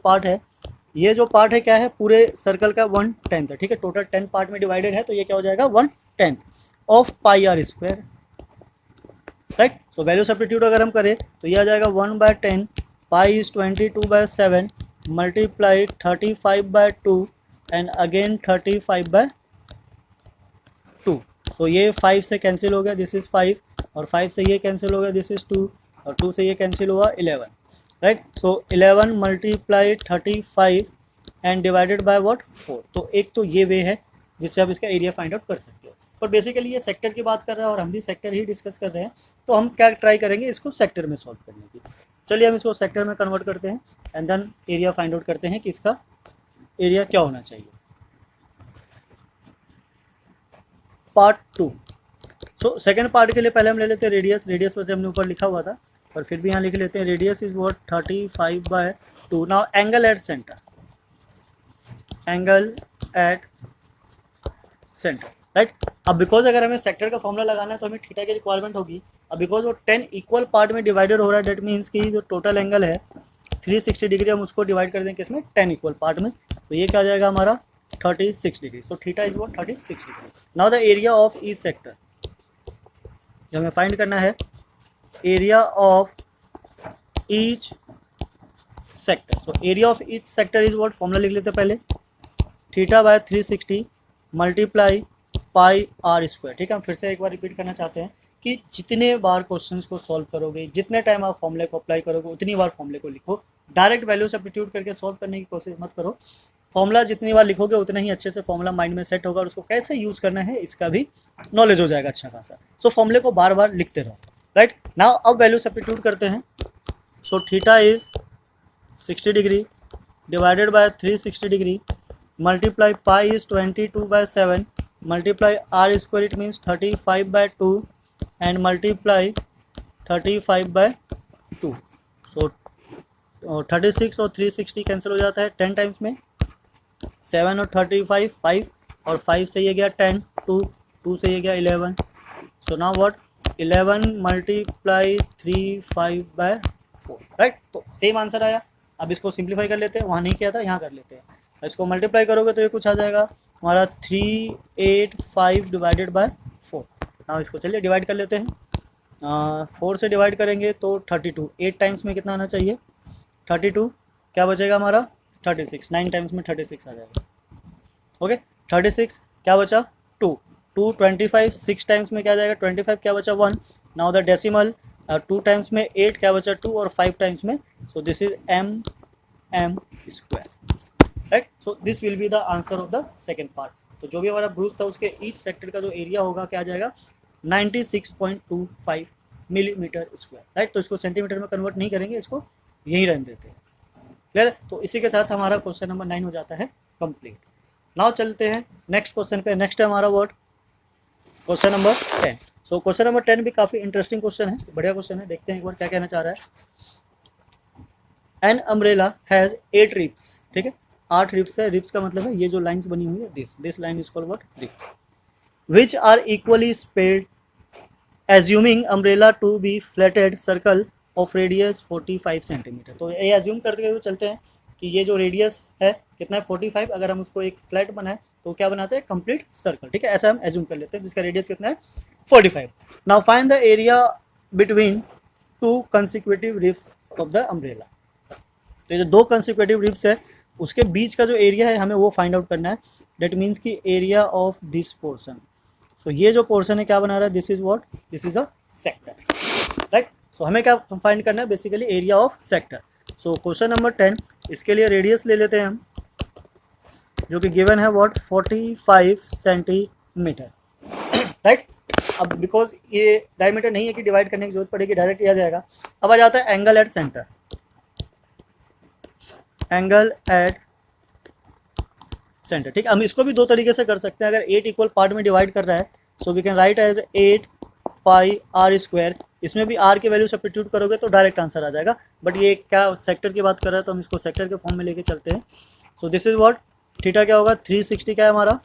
पार्ट है क्या है, पूरे सर्कल का 1/10 है, ठीक है। टोटल 10 पार्ट में डिवाइडेड है, तो ये क्या हो जाएगा 1/10 of pi are square, right. So value substitute अगर हम करें तो ये आ जाएगा 1/10 pi is 22/7 multiply 35/2 and again 35/2। तो ये 5 से कैंसिल हो गया, दिस इज 5, और 5 से ये कैंसिल हो गया, दिस इज 2, और 2 से ये कैंसिल हुआ 11, right. So 11 multiply 35 and divided by what 4। तो एक तो ये वे है जिससे आप इसका एरिया फाइंड आउट कर सकते हो, पर बेसिकली ये सेक्टर की बात कर रहा है और हम भी सेक्टर ही डिस्कस कर रहे हैं, तो हम क्या ट्राई करेंगे इसको सेक्टर में सॉल्व करने की। चलिए हम इसको सेक्टर में कन्वर्ट करते हैं and then area find out करते हैं कि इसका एरिया क्या होना चाहिए। पार्ट 2। सो सेकेंड पार्ट के लिए पहले हम ले लेते हैं रेडियस। रेडियस वैसे हमने ऊपर लिखा हुआ था, पर फिर भी यहाँ लिख लेते हैं, radius is what 35/2। Now angle at centre, angle at centre, right. अब बिकॉज अगर हमें सेक्टर का फॉर्मूला लगाना है तो हमें थीटा की रिक्वायरमेंट होगी। अब बिकॉज वो 10 इक्वल पार्ट में डिवाइडेड हो रहा है, डेट मीन्स कि जो टोटल एंगल है 360 डिग्री, हम उसको डिवाइड कर देंगे इसमें 10 इक्वल पार्ट में, तो ये क्या आ जाएगा हमारा 36 degree. So theta is what 36 degree. Now the area of each sector जो हमें फाइंड करना है, area of each sector. So area of each sector is what, formula लिख लेते हैं पहले, theta by 360 multiply pi are square, ठीक है। हम फिर से एक बार रिपीट करना चाहते हैं कि जितने बार क्वेश्चंस को सॉल्व करोगे, जितने टाइम आप फॉर्मूले को अप्लाई करोगे, उतनी बार फॉर्मूले को लिखो। डायरेक्ट वैल्यू सब्स्टिट्यूट करके सॉल्व करने की कोशिश मत करो। फॉर्मूला जितनी बार लिखोगे उतना ही अच्छे से फॉर्मूला माइंड में सेट होगा और उसको कैसे यूज़ करना है इसका भी नॉलेज हो जाएगा अच्छा खासा। सो फॉर्मूले को बार बार लिखते रहो, राइट। नाउ अब वैल्यू सब्स्टिट्यूट करते हैं। So theta is 60 degree divided by 360 degree multiply pi is 22/7 multiply r square, it means 35/2 and multiply 35/2। so 36 और 360 कैंसिल हो जाता है 10 टाइम्स में, 7 और 35 5, और 5 से ये गया 10, 2 से ये गया 11। So now what 11 multiply 35/4, right. तो सेम आंसर आया। अब इसको सिंप्लीफाई कर लेते हैं, वहाँ नहीं किया था यहाँ कर लेते हैं। इसको मल्टीप्लाई करोगे तो ये कुछ आ जाएगा हमारा 385 डिवाइडेड बाय 4। नाउ इसको चलिए डिवाइड कर लेते हैं। 4 से डिवाइड करेंगे तो 32, 8 टाइम्स में कितना आना चाहिए 32, क्या बचेगा हमारा 36, 9 टाइम्स में 36 आ जाएगा। ओके 36 क्या बचा 2, 25 6 टाइम्स में क्या जाएगा 25, क्या बचा 1। नाउ द डेसिमल 2 टाइम्स में 8, क्या बचा 2, और 5 टाइम्स में, सो this is m square, right. So this will be the answer of the second part. तो जो भी हमारा ब्रूच था उसके ईच सेक्टर का जो एरिया होगा क्या आ जाएगा 96.25 मिलीमीटर स्क्वायर, राइट। तो इसको सेंटीमीटर में कन्वर्ट नहीं करेंगे, इसको यहीं रहने देते हैं, क्लियर। तो इसी के साथ हमारा क्वेश्चन नंबर 9 हो जाता है कंप्लीट। नाउ चलते हैं नेक्स्ट क्वेश्चन पे। नेक्स्ट है हमारा वर्ड क्वेश्चन नंबर 10। सो क्वेश्चन नंबर 10 भी काफ़ी इंटरेस्टिंग क्वेश्चन है, बढ़िया क्वेश्चन है। देखते हैं एक बार क्या कहना चाह रहा है। एन अम्ब्रेला हैज़ 8 रिप्स, ठीक है, 8 रिप्स है। रिप्स का मतलब है ये जो लाइंस बनी हुई है, this line is called what, ribs, which are equally spaced assuming umbrella to be flatted circle of radius 45 centimetre. तो ये एज्यूम करते हुए चलते हैं कि ये जो रेडियस है कितना है 45, अगर हम उसको एक फ्लैट बनाए तो क्या बनाते हैं, कंप्लीट सर्कल, ठीक है, ऐसा हम एज्यूम कर लेते हैं, जिसका रेडियस कितना है 45। Now find the area between to consecutive ribs of the umbrella. तो ये जो दो कंसिक्यूटिव रिब्स है उसके बीच का जो एरिया है हमें वो फाइंड आउट करना है। दैट मीन्स कि एरिया ऑफ दिस पोर्शन। तो ये जो पोर्शन है क्या बना रहा है, this is what, this is a sector, right. So हमें क्या फाइंड करना है, basically area of sector. So question number 10, इसके लिए रेडियस ले लेते हैं हम, जो कि गिवन है व्हाट, 45 सेंटीमीटर, राइट। अब बिकॉज ये डायमीटर नहीं है कि डिवाइड करने की जरूरत पड़ेगी, डायरेक्ट आ जाएगा। अब आ जाता है angle at centre, angle at centre, ठीक है। हम इसको भी दो तरीके से कर सकते हैं। अगर 8 इक्वल पार्ट में डिवाइड कर रहा है so we can write as 8 pi are square. इसमें भी आर की वैल्यू सब्स्टिट्यूट करोगे तो डायरेक्ट आंसर आ जाएगा, बट ये क्या सेक्टर की बात कर रहा है तो हम इसको सेक्टर के फॉर्म में लेके चलते हैं। सो दिस इज व्हाट, थीटा क्या होगा, 360 क्या है हमारा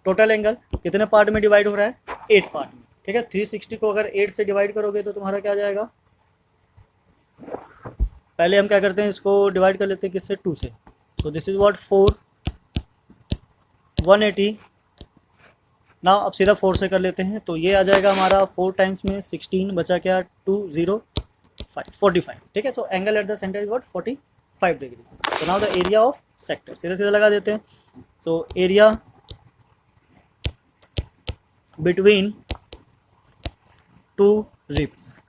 टोटल एंगल, कितने पार्ट में डिवाइड हो रहा है, 8 पार्ट में, ठीक है। 360 को अगर 8 से डिवाइड करोगे तो तुम्हारा क्या जाएगा, पहले हम क्या करते हैं, इसको डिवाइड कर लेते हैं किससे, 2 से। तो दिस इज व्हाट 4 180। ना अब सीधा 4 से कर लेते हैं तो ये आ जाएगा हमारा 4 टाइम्स में 16 बचा क्या 205 45, ठीक है। So angle at the centre is what 45 degree. तो now the area of sector सीधा सीधा लगा देते हैं। So area between two ribs,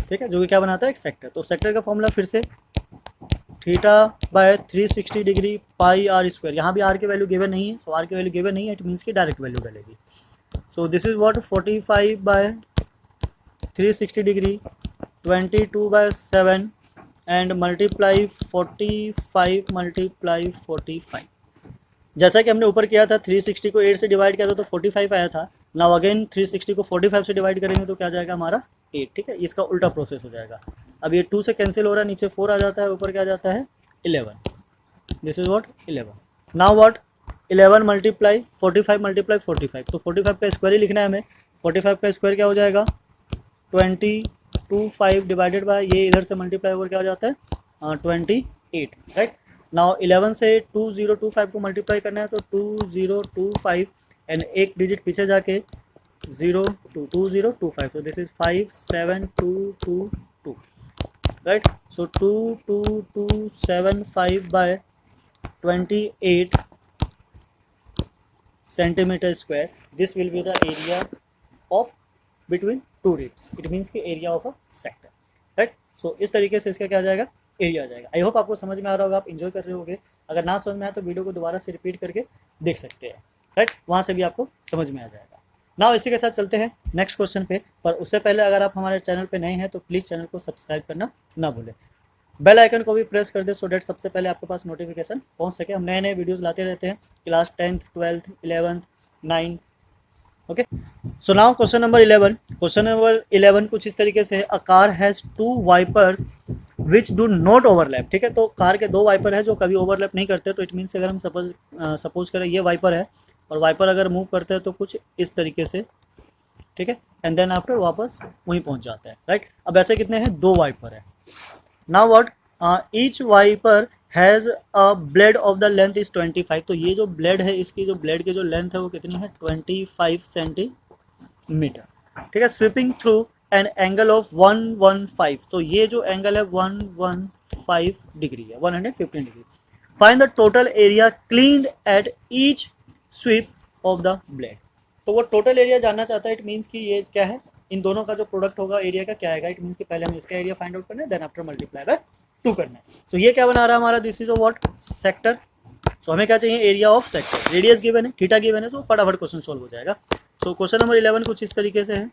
ठीक है, जो कि क्या बनाता है एक सेक्टर। तो सेक्टर का फॉर्मूला फिर से theta by 360 degree pi are square. यहाँ भी आर की वैल्यू गिवन नहीं है, सो आर की वैल्यू गिवन नहीं है, इट मीन्स की डायरेक्ट वैल्यू डलेगी। सो दिस इज व्हाट 45 बाय 360 डिग्री 22/7 एंड मल्टीप्लाई 45 मल्टीप्लाई 45। जैसा कि हमने ऊपर किया था 360 को 8 से डिवाइड किया था तो 45 आया था। नाउ अगेन 360 को 45 से डिवाइड करेंगे तो क्या जाएगा हमारा 8, ठीक है। इसका उल्टा प्रोसेस हो जाएगा। अब ये 2 से कैंसिल हो रहा है, नीचे 4 आ जाता है, ऊपर क्या जाता है 11। This is what 11। Now what 11 multiply 45 multiply 45। तो 45 का स्क्वायर ही लिखना है हमें। 45 का स्क्वायर क्या हो जाएगा 225 डिवाइडेड बाय ये इधर से मल्टीप्लाई ओवर क्या हो जाता है 28, राइट। नाउ 11 से 2025 को मल्टीप्लाई करना है तो 2025 एंड एक डिजिट पीछे जाके 0 2 2025। so this is 57222, right। so 22275 by 28 centimeter square, this will be the area of between two ribs, it means कि area of a sector, right। so इस तरीके से इसका क्या आ जाएगा, एरिया आ जाएगा। आई होप आपको समझ में आ रहा होगा, आप इंजॉय कर रहे होगे। अगर ना समझ में आए तो वीडियो को दोबारा से रिपीट करके देख सकते हैं, राइट, वहाँ से भी आपको समझ में आ जाएगा। नाउ इसी के साथ चलते हैं नेक्स्ट क्वेश्चन पे, पर उससे पहले अगर आप हमारे चैनल पे नए हैं तो प्लीज़ चैनल को सब्सक्राइब करना ना भूलें, बेल आइकन को भी प्रेस कर दे सो डेट सबसे पहले आपके पास नोटिफिकेशन पहुंच सके। हम नए नए वीडियोस लाते रहते हैं, class 10th 12th 11th 9th, okay. So now question number 11। Question number 11 कुछ इस तरीके से है, a car has 2 wipers which do not overlap, ठीक है। तो कार के 2 वाइपर है जो कभी ओवरलैप नहीं करते। तो इट मीन्स अगर हम सपोज करें ये वाइपर है और वाइपर अगर मूव करते हैं तो कुछ इस तरीके से, ठीक है, एंड देन आफ्टर वापस वहीं पहुंच जाता है, राइट। अब ऐसे कितने हैं, 2 वाइपर है। Now what each wiper has a blade of the length is 25। तो ये जो ब्लेड है इसकी जो ब्लेड की जो लेंथ है वो कितनी है 25 सेंटीमीटर, ठीक है। Sweeping through an angle of 115। तो ये जो एंगल है 115 डिग्री है, 115 degree. Find the total area cleaned at each sweep of the blade. तो वो टोटल एरिया जानना चाहता है। इट मीन्स कि ये क्या है, इन दोनों का जो प्रोडक्ट होगा एरिया का क्या आएगा। इट मीन्स कि पहले हम इसका एरिया फाइंड आउट करना है, देन आफ्टर मल्टीप्लाई बाय 2 करना है। सो ये क्या बना रहा है हमारा, दिस इज व्हाट सेक्टर। सो हमें क्या चाहिए, area of sector. Radius given है, थीटा गिवन है, सो फटाफट क्वेश्चन सॉल्व हो जाएगा। सो क्वेश्चन नंबर 11 कुछ इस तरीके से है,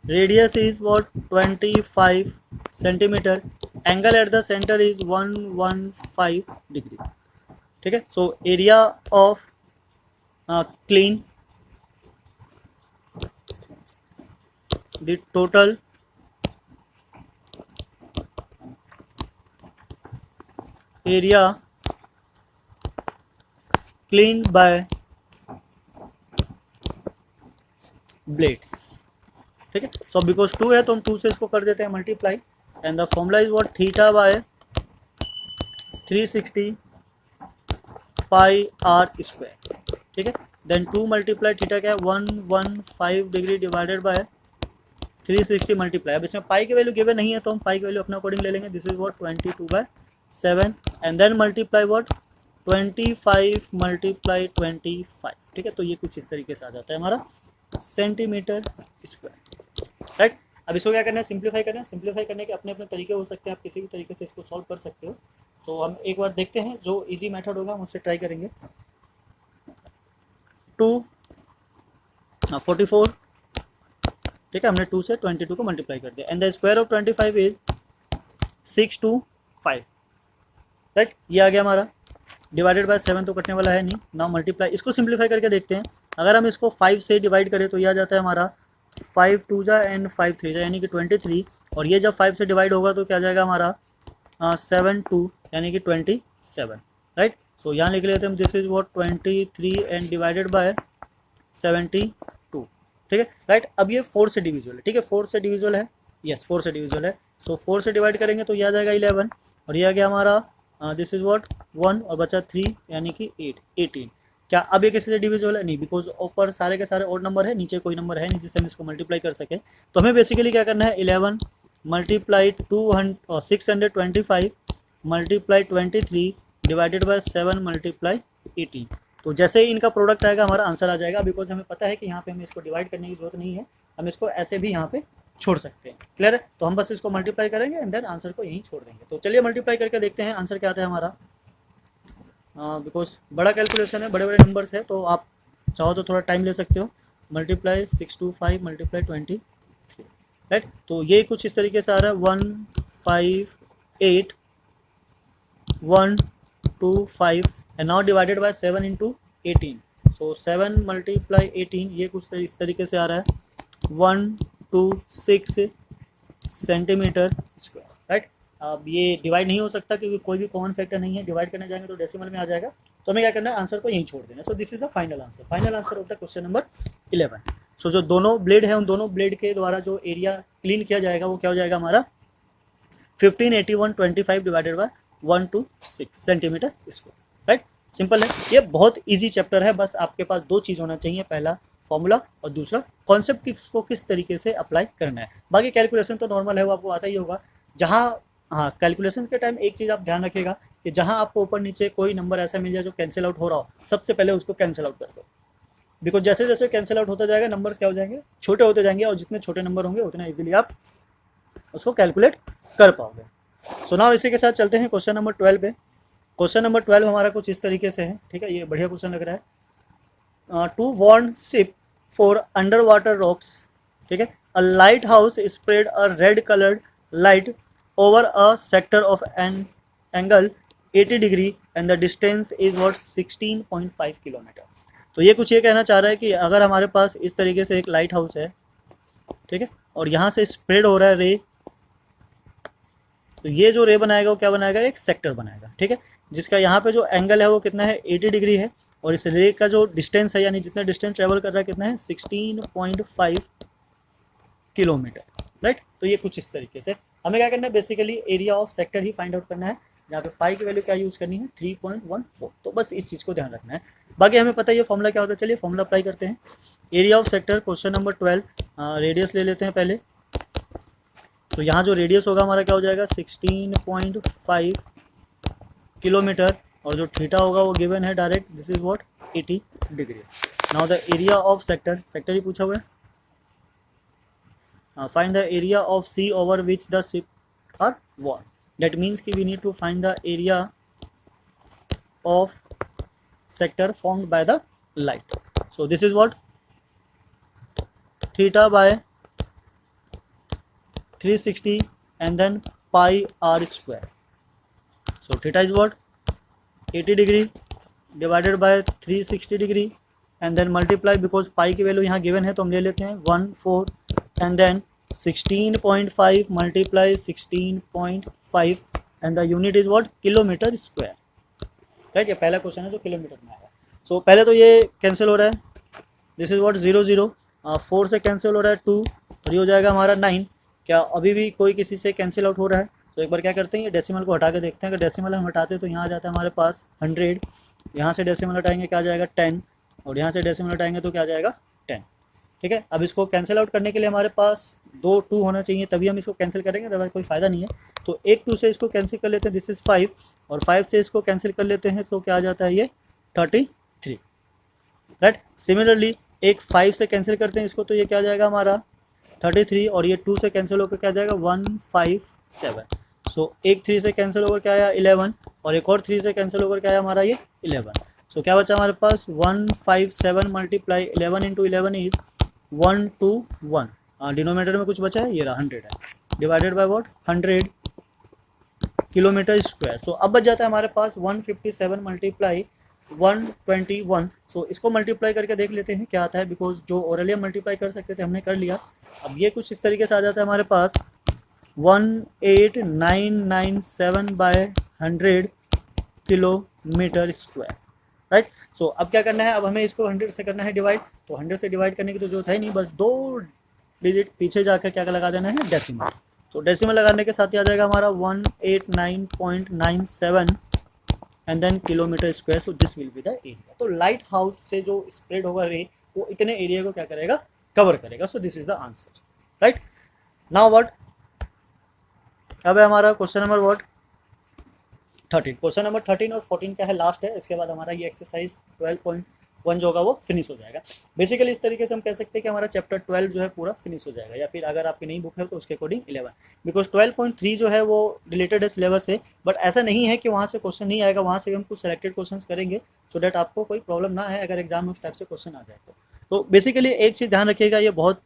radius is what 25 centimetre angle at the centre is 115 degree, ठीक है। सो area of clean the total area clean bye blades, ठीक है। सो बिकॉज 2 है तो हम 2 से इसको कर देते हैं multiply, and the formula is what, theta by 360 pi are square, ठीक है। देन 2 मल्टीप्लाई थीटा क्या है 115 डिग्री डिवाइडेड बाय 360 मल्टीप्लाई, अब इसमें पाई की वैल्यू गिवन नहीं है तो हम पाई की वैल्यू अपना अकॉर्डिंग ले लेंगे, this is what 22/7, and then multiply what 25 multiply 25, ठीक है। तो ये कुछ इस तरीके से आ जाता है हमारा सेंटीमीटर स्क्वायर, राइट। अब इसको क्या करना है, सिंप्लीफाई करना है। सिंप्लीफाई करने के अपने अपने तरीके हो सकते हैं, आप किसी भी तरीके से इसको सॉल्व कर सकते हो। तो हम एक बार देखते हैं, जो इजी मेथड होगा हम उससे ट्राई करेंगे। 44, ठीक है, हमने 2 से 22 को मल्टीप्लाई कर दिया, and the square of 25 is 625, right. ये आ गया हमारा, डिवाइडेड बाय 7 तो कटने वाला है नहीं। नाउ मल्टीप्लाई, इसको सिंप्लीफाई करके देखते हैं। अगर हम इसको 5 से डिवाइड करें तो ये आ जाता है हमारा 5 2 जा एंड 5 3 जा, यानी कि 23, और ये जब 5 से डिवाइड होगा तो क्या आ जाएगा हमारा 7 2 यानी कि 27, राइट। सो यहाँ लिख लेते हैं, this is what 23 and divided by 72, ठीक है, राइट। अब ये 4 से डिविजिबल है, ठीक है, 4 से डिविजिबल है, यस 4 से डिविजिबल है। सो 4 से डिवाइड करेंगे तो ये आ जाएगा 11, और ये आ गया हमारा दिस इज व्हाट 1 और बचा 3 यानी कि 8 18। क्या अब ये किसी से डिविजिबल है? नहीं, बिकॉज ऊपर सारे के सारे ऑड नंबर है, नीचे कोई नंबर है नहीं जिससे हम इसको मल्टीप्लाई कर सके। तो हमें बेसिकली क्या करना है, 11 multiply 625 multiply 23 divided by 7 multiply 18। तो जैसे ही इनका प्रोडक्ट आएगा हमारा आंसर आ जाएगा, बिकॉज हमें पता है कि यहाँ पे हमें इसको डिवाइड करने की जरूरत नहीं है, हम इसको ऐसे भी यहाँ पे छोड़ सकते हैं, क्लियर है। तो हम बस इसको मल्टीप्लाई करेंगे एंड देन आंसर को यहीं छोड़ देंगे। तो चलिए मल्टीप्लाई करके देखते हैं आंसर क्या आता है हमारा। बिकॉज बड़ा कैलकुलेशन है, बड़े बड़े नंबर्स है, तो आप चाहो तो थोड़ा टाइम ले सकते हो। Multiply 625 multiply 23, right. तो ये कुछ इस तरीके से आ रहा है 158 125 and now divided by 7 into 18। So 7 multiply 18, ये कुछ इस तरीके से आ रहा है 126 सेंटीमीटर स्क्वायर, राइट। अब ये डिवाइड नहीं हो सकता क्योंकि कोई भी कॉमन फैक्टर नहीं है, डिवाइड करने जाएंगे तो डेसिमल में आ जाएगा। तो हमें क्या करना है, आंसर को यहीं छोड़ देना। सो this is the final answer, final answer of the question number 11। सो जो दोनों ब्लेड है उन दोनों ब्लेड के द्वारा जो एरिया क्लीन किया जाएगा वो क्या हो जाएगा हमारा 1581.25 divided by 126 centimetre square, right. Simple है, ये बहुत ईजी चैप्टर है। बस आपके पास 2 चीज़ होना चाहिए, पहला फॉर्मूला और दूसरा कॉन्सेप्ट को किस तरीके से अप्लाई करना है। बाकी कैलकुलेशन तो नॉर्मल है, वो आपको आता ही होगा। जहाँ हाँ, कैलकुलेशन के टाइम एक चीज़ आप ध्यान रखिएगा कि जहाँ आपको ऊपर नीचे कोई नंबर ऐसा मिल जाए जो कैंसिल आउट हो रहा हो, सबसे पहले उसको कैंसिल आउट कर दो। बिकॉज जैसे जैसे कैंसिल आउट होता जाएगा नंबर्स क्या हो जाएंगे, छोटे होते जाएंगे, और जितने छोटे नंबर होंगे उतना ईजिली आप उसको कैलकुलेट कर पाओगे। सो नाउ इसी के साथ चलते हैं क्वेश्चन नंबर 12 पे। क्वेश्चन नंबर 12 हमारा कुछ इस तरीके से है, ठीक है, ये बढ़िया क्वेश्चन लग रहा है। To warn ship for under water rocks, ठीक है, a light house spread a red coloured light over a sector of an angle 80 degree and the distance is what 16.5 kilometre. तो ये कुछ ये कहना चाह रहा है कि अगर हमारे पास इस तरीके से एक लाइट हाउस है, ठीक है, और यहाँ से स्प्रेड हो रहा है रे, तो ये जो रे बनाएगा वो क्या बनाएगा, एक सेक्टर बनाएगा, ठीक है, जिसका यहाँ पे जो एंगल है वो कितना है 80 डिग्री है, और इस रे का जो डिस्टेंस है यानी जितना डिस्टेंस ट्रेवल कर रहा है कितना है 16.5 किलोमीटर, राइट। तो ये कुछ इस तरीके से हमें क्या करना है, basically area of sector he find out करना है, जहाँ पे पाई की वैल्यू क्या यूज़ करनी है 3.14। तो बस इस चीज़ को ध्यान रखना है, बाकी हमें पता है ये फॉर्मूला क्या होता है। चलिए फॉर्मूला अप्लाई करते हैं। Area of sector question number 12, radius ले लेते हैं पहले। तो यहाँ जो रेडियस होगा हमारा क्या हो जाएगा 16.5 किलोमीटर, और जो थीटा होगा वो गिवन है direct, this is what 80 degree. Now the area of sector, sector ही पूछा हुआ है। Find the area of sea over which the ship are worn. That means कि we need to find the area of sector formed by the light. So this is what theta by 360 and then pi are square. So theta is what? 80 degree divided by 360 degree and then multiply, because पाई की वैल्यू यहाँ गिवन है तो हम ले लेते हैं 1/4 and then 16.5 multiply 16.5 and the unit is what? Kilometre square. Right, ये पहला क्वेश्चन है जो किलोमीटर में आया. सो पहले तो ये कैंसिल हो रहा है, दिस इज व्हाट 0 0, 4 से कैंसिल हो रहा है 2 और ये हो जाएगा हमारा 9. क्या अभी भी कोई किसी से कैंसिल आउट हो रहा है? तो एक बार क्या करते हैं, ये डेसिमल को हटा के देखते हैं. अगर डेसिमल हम हटाते हैं तो यहाँ आ जाता है हमारे पास 100, यहाँ से डेसिमल हटाएंगे क्या आ जाएगा 10 और यहाँ से डेसिमल हटाएंगे तो क्या आ जाएगा 10. ठीक है, अब इसको कैंसिल आउट करने के लिए हमारे पास 2 2 होना चाहिए, तभी हम इसको कैंसिल करेंगे, अदरवाइज कोई फ़ायदा नहीं है. तो एक 2 से इसको कैंसिल कर लेते हैं, दिस इज़ 5 और 5 से इसको कैंसिल कर लेते हैं तो क्या आ जाता है ये 33. राइट, सिमिलरली एक 5 से कैंसिल करते हैं इसको तो ये क्या आ जाएगा हमारा 33 और ये 2 से कैंसिल होकर क्या आ जाएगा 157. सो एक 3 से कैंसिल होकर क्या आया 11 और एक और 3 से कैंसिल होकर क्या आया हमारा ये 11. सो क्या बचा हमारे पास 157 मल्टीप्लाई 11 इंटू 11 इज 121. डिनोमिनेटर में कुछ बचा है, ये रहा 100 है, divided by what 100 kilometre square. So अब बच जाता है हमारे पास 157 मल्टीप्लाई 121. सो इसको मल्टीप्लाई करके देख लेते हैं क्या आता है, बिकॉज जो ओरली मल्टीप्लाई कर सकते थे हमने कर लिया. अब ये कुछ इस तरीके से आ जाता है हमारे पास 18997 बाय 100 किलोमीटर स्क्वायर. राइट, सो अब क्या करना है, अब हमें इसको 100 से करना है डिवाइड. तो 100 से डिवाइड करने की तो जरूरत है नहीं, बस 2 डिजिट पीछे जाकर क्या लगा देना है डेसिमल. तो डेसिमल लगाने के साथ ही आ जाएगा हमारा 189.97 and then kilometre square. So this will be the area. तो लाइट हाउस से जो स्प्रेड होगा रे वो इतने एरिया को क्या करेगा, कवर करेगा. सो this is the answer. Right, now what, अब है हमारा question number what 13. Question number 13 और 14 क्या है, लास्ट है. इसके बाद हमारा ये एक्सरसाइज 12.1 जो होगा वो फिनिश हो जाएगा. बेसिकली इस तरीके से हम कह सकते हैं कि हमारा चैप्टर 12 जो है पूरा फिनिश हो जाएगा, या फिर अगर आपकी नई बुक है तो उसके अकॉर्डिंग 11, बिकॉज 12.3 जो है वो रिलेटेड है सिलेबस से. बट ऐसा नहीं है कि वहाँ से क्वेश्चन नहीं आएगा, वहाँ से भी हम कुछ सेलेक्टेड क्वेश्चन करेंगे सो डैट आपको कोई प्रॉब्लम ना है अगर एग्जाम में उस टाइप से क्वेश्चन आ जाए तो बेसिकली एक चीज़ ध्यान रखिएगा, ये बहुत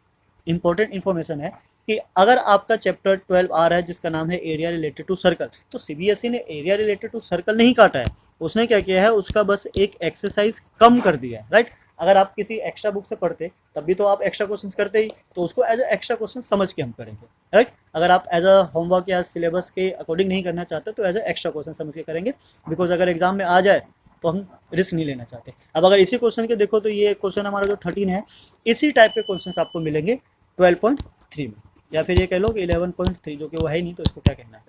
इंपॉर्टेंट इन्फॉर्मेशन है कि अगर आपका चैप्टर 12 आ रहा है जिसका नाम है एरिया रिलेटेड टू सर्कल, तो सीबीएसई ने एरिया रिलेटेड टू सर्कल नहीं काटा है, उसने क्या किया है, उसका बस एक एक्सरसाइज कम कर दिया है. राइट, अगर आप किसी एक्स्ट्रा बुक से पढ़ते तब भी तो आप एक्स्ट्रा क्वेश्चन करते ही, तो उसको एज अ एक्स्ट्रा क्वेश्चन समझ के हम करेंगे. राइट, अगर आप एज अ होमवर्क या सिलेबस के अकॉर्डिंग नहीं करना चाहते तो एज अ एक्स्ट्रा क्वेश्चन समझ के करेंगे, बिकॉज अगर एग्जाम में आ जाए तो हम रिस्क नहीं लेना चाहते. अब अगर इसी क्वेश्चन के देखो तो ये क्वेश्चन हमारा जो 13 है, इसी टाइप के क्वेश्चन आपको मिलेंगे 12.3 में, या फिर ये कह लो कि 11.3, जो कि वो है ही नहीं तो इसको क्या कहना है.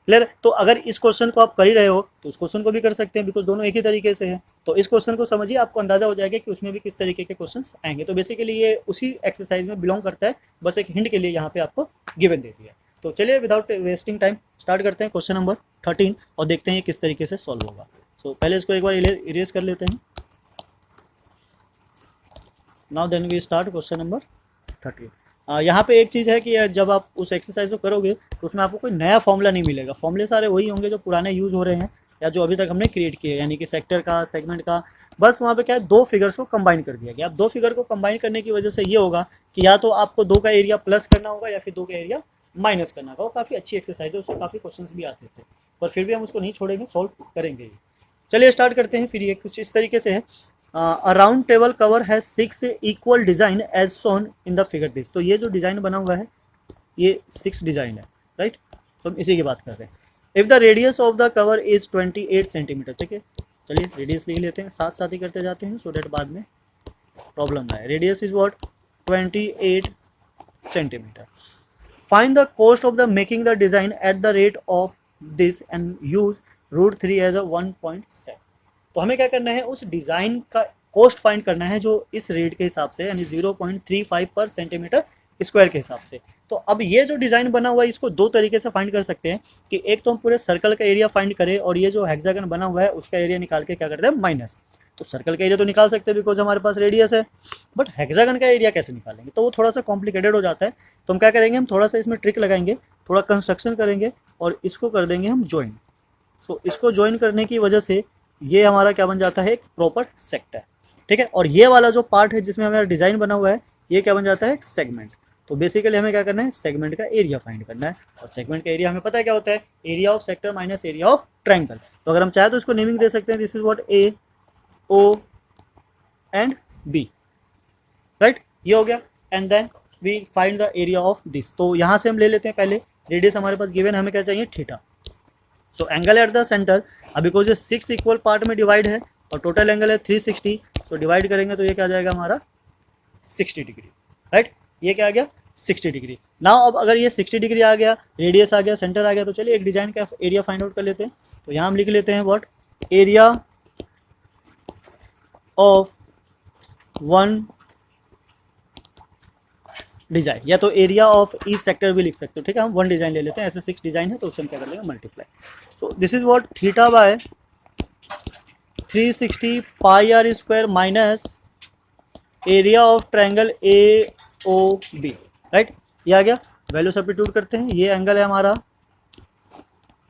क्लियर. तो अगर इस क्वेश्चन को आप कर ही रहे हो तो उस क्वेश्चन को भी कर सकते हैं, बिकॉज दोनों एक ही तरीके से है. तो इस क्वेश्चन को समझिए, आपको अंदाजा हो जाएगा कि उसमें भी किस तरीके के क्वेश्चंस आएंगे. तो बेसिकली ये उसी एक्सरसाइज में बिलोंग करता है, बस एक हिंट के लिए यहाँ पे आपको गिवन दे दिया. तो चलिए विदाउट वेस्टिंग टाइम स्टार्ट करते हैं क्वेश्चन नंबर 13 और देखते हैं किस तरीके से सॉल्व होगा. सो पहले इसको एक बार इरेज कर लेते हैं. Now then we start question number 13. यहाँ पे एक चीज़ है कि जब आप उस एक्सरसाइज को करोगे तो उसमें आपको कोई नया फॉर्मूला नहीं मिलेगा. फॉर्मूले सारे वही होंगे जो पुराने यूज़ हो रहे हैं या जो अभी तक हमने क्रिएट किए, यानी कि सेक्टर का, सेगमेंट का. बस वहाँ पे क्या है, 2 फिगर्स को कंबाइन कर दिया गया. अब 2 फिगर को कंबाइन करने की वजह से ये होगा कि या तो आपको 2 का एरिया प्लस करना होगा या फिर 2 का एरिया माइनस करना होगा. वो काफ़ी अच्छी एक्सरसाइज है, उससे काफ़ी क्वेश्चन भी आते थे, पर फिर भी हम उसको नहीं छोड़ेंगे, सॉल्व करेंगे. चलिए स्टार्ट करते हैं. फिर ये कुछ इस तरीके से है, a round table cover has 6 equal design as shown in the figure this. तो ये जो डिज़ाइन बना हुआ है ये 6 डिज़ाइन है. राइट, तो हम इसी की बात कर रहे हैं. If the radius of the cover is 28 centimetre. ठीक है, चलिए रेडियस लिख लेते हैं, साथ साथ ही करते जाते हैं सो डैट बाद में प्रॉब्लम ना है. Radius is what 28 centimetre. Find the cost of the making the design at the rate of this and use √3 as a 1.7. तो हमें क्या करना है, उस डिज़ाइन का कॉस्ट फाइंड करना है जो इस रेट के हिसाब से, यानी 0.35 पर सेंटीमीटर स्क्वायर के हिसाब से. तो अब ये जो डिज़ाइन बना हुआ है इसको 2 तरीके से फाइंड कर सकते हैं कि एक तो हम पूरे सर्कल का एरिया फाइंड करें और ये जो हेक्सागन बना हुआ है उसका एरिया निकाल के क्या करते हैं माइनस. तो सर्कल का एरिया तो निकाल सकते हैं बिकॉज हमारे पास रेडियस है, बट हेक्सागन का एरिया कैसे निकालेंगे, तो वो थोड़ा सा कॉम्प्लिकेटेड हो जाता है. तो हम क्या करेंगे, हम थोड़ा सा इसमें ट्रिक लगाएंगे, थोड़ा कंस्ट्रक्शन करेंगे और इसको कर देंगे हम ज्वाइन. तो इसको ज्वाइन करने की वजह से ये हमारा क्या बन जाता है, एक प्रॉपर सेक्टर. ठीक है, और ये वाला जो पार्ट है जिसमें हमारा डिज़ाइन बना हुआ है ये क्या बन जाता है, एक सेगमेंट. तो बेसिकली हमें क्या करना है, सेगमेंट का एरिया फाइंड करना है, और सेगमेंट का एरिया हमें पता है क्या होता है, area of sector minus area of triangle. तो अगर हम चाहे तो इसको नेमिंग दे सकते हैं, this is what A O and B, right, ये हो गया। And then we find the area of this. तो यहाँ से हम ले लेते हैं पहले, रेडियस हमारे पास गिवन, हमें क्या चाहिए, theta. So angle at the centre, अभी बिकॉज ये 6 इक्वल पार्ट में डिवाइड है और टोटल एंगल है 360, तो डिवाइड करेंगे तो ये क्या आ जाएगा हमारा 60 डिग्री, राइट, ये क्या आ गया 60 डिग्री। नाउ अब अगर ये 60 डिग्री आ गया, रेडियस आ गया, सेंटर आ गया, तो चलिए एक डिजाइन का एरिया फाइंड आउट कर लेते हैं। तो यहाँ हम लिख लेते हैं what, area of one design, या तो एरिया ऑफ ईच सेक्टर भी लिख सकते हो, ठीक है। हम वन डिजाइन ले लेते हैं, ऐसे 6 डिजाइन है तो उससे हम क्या कर लेंगे, multiply. So this is what, theta by 360 pi are square minus area of triangle A O B, right, ये आ गया। वैल्यू सब्स्टिट्यूट करते हैं, ये एंगल है हमारा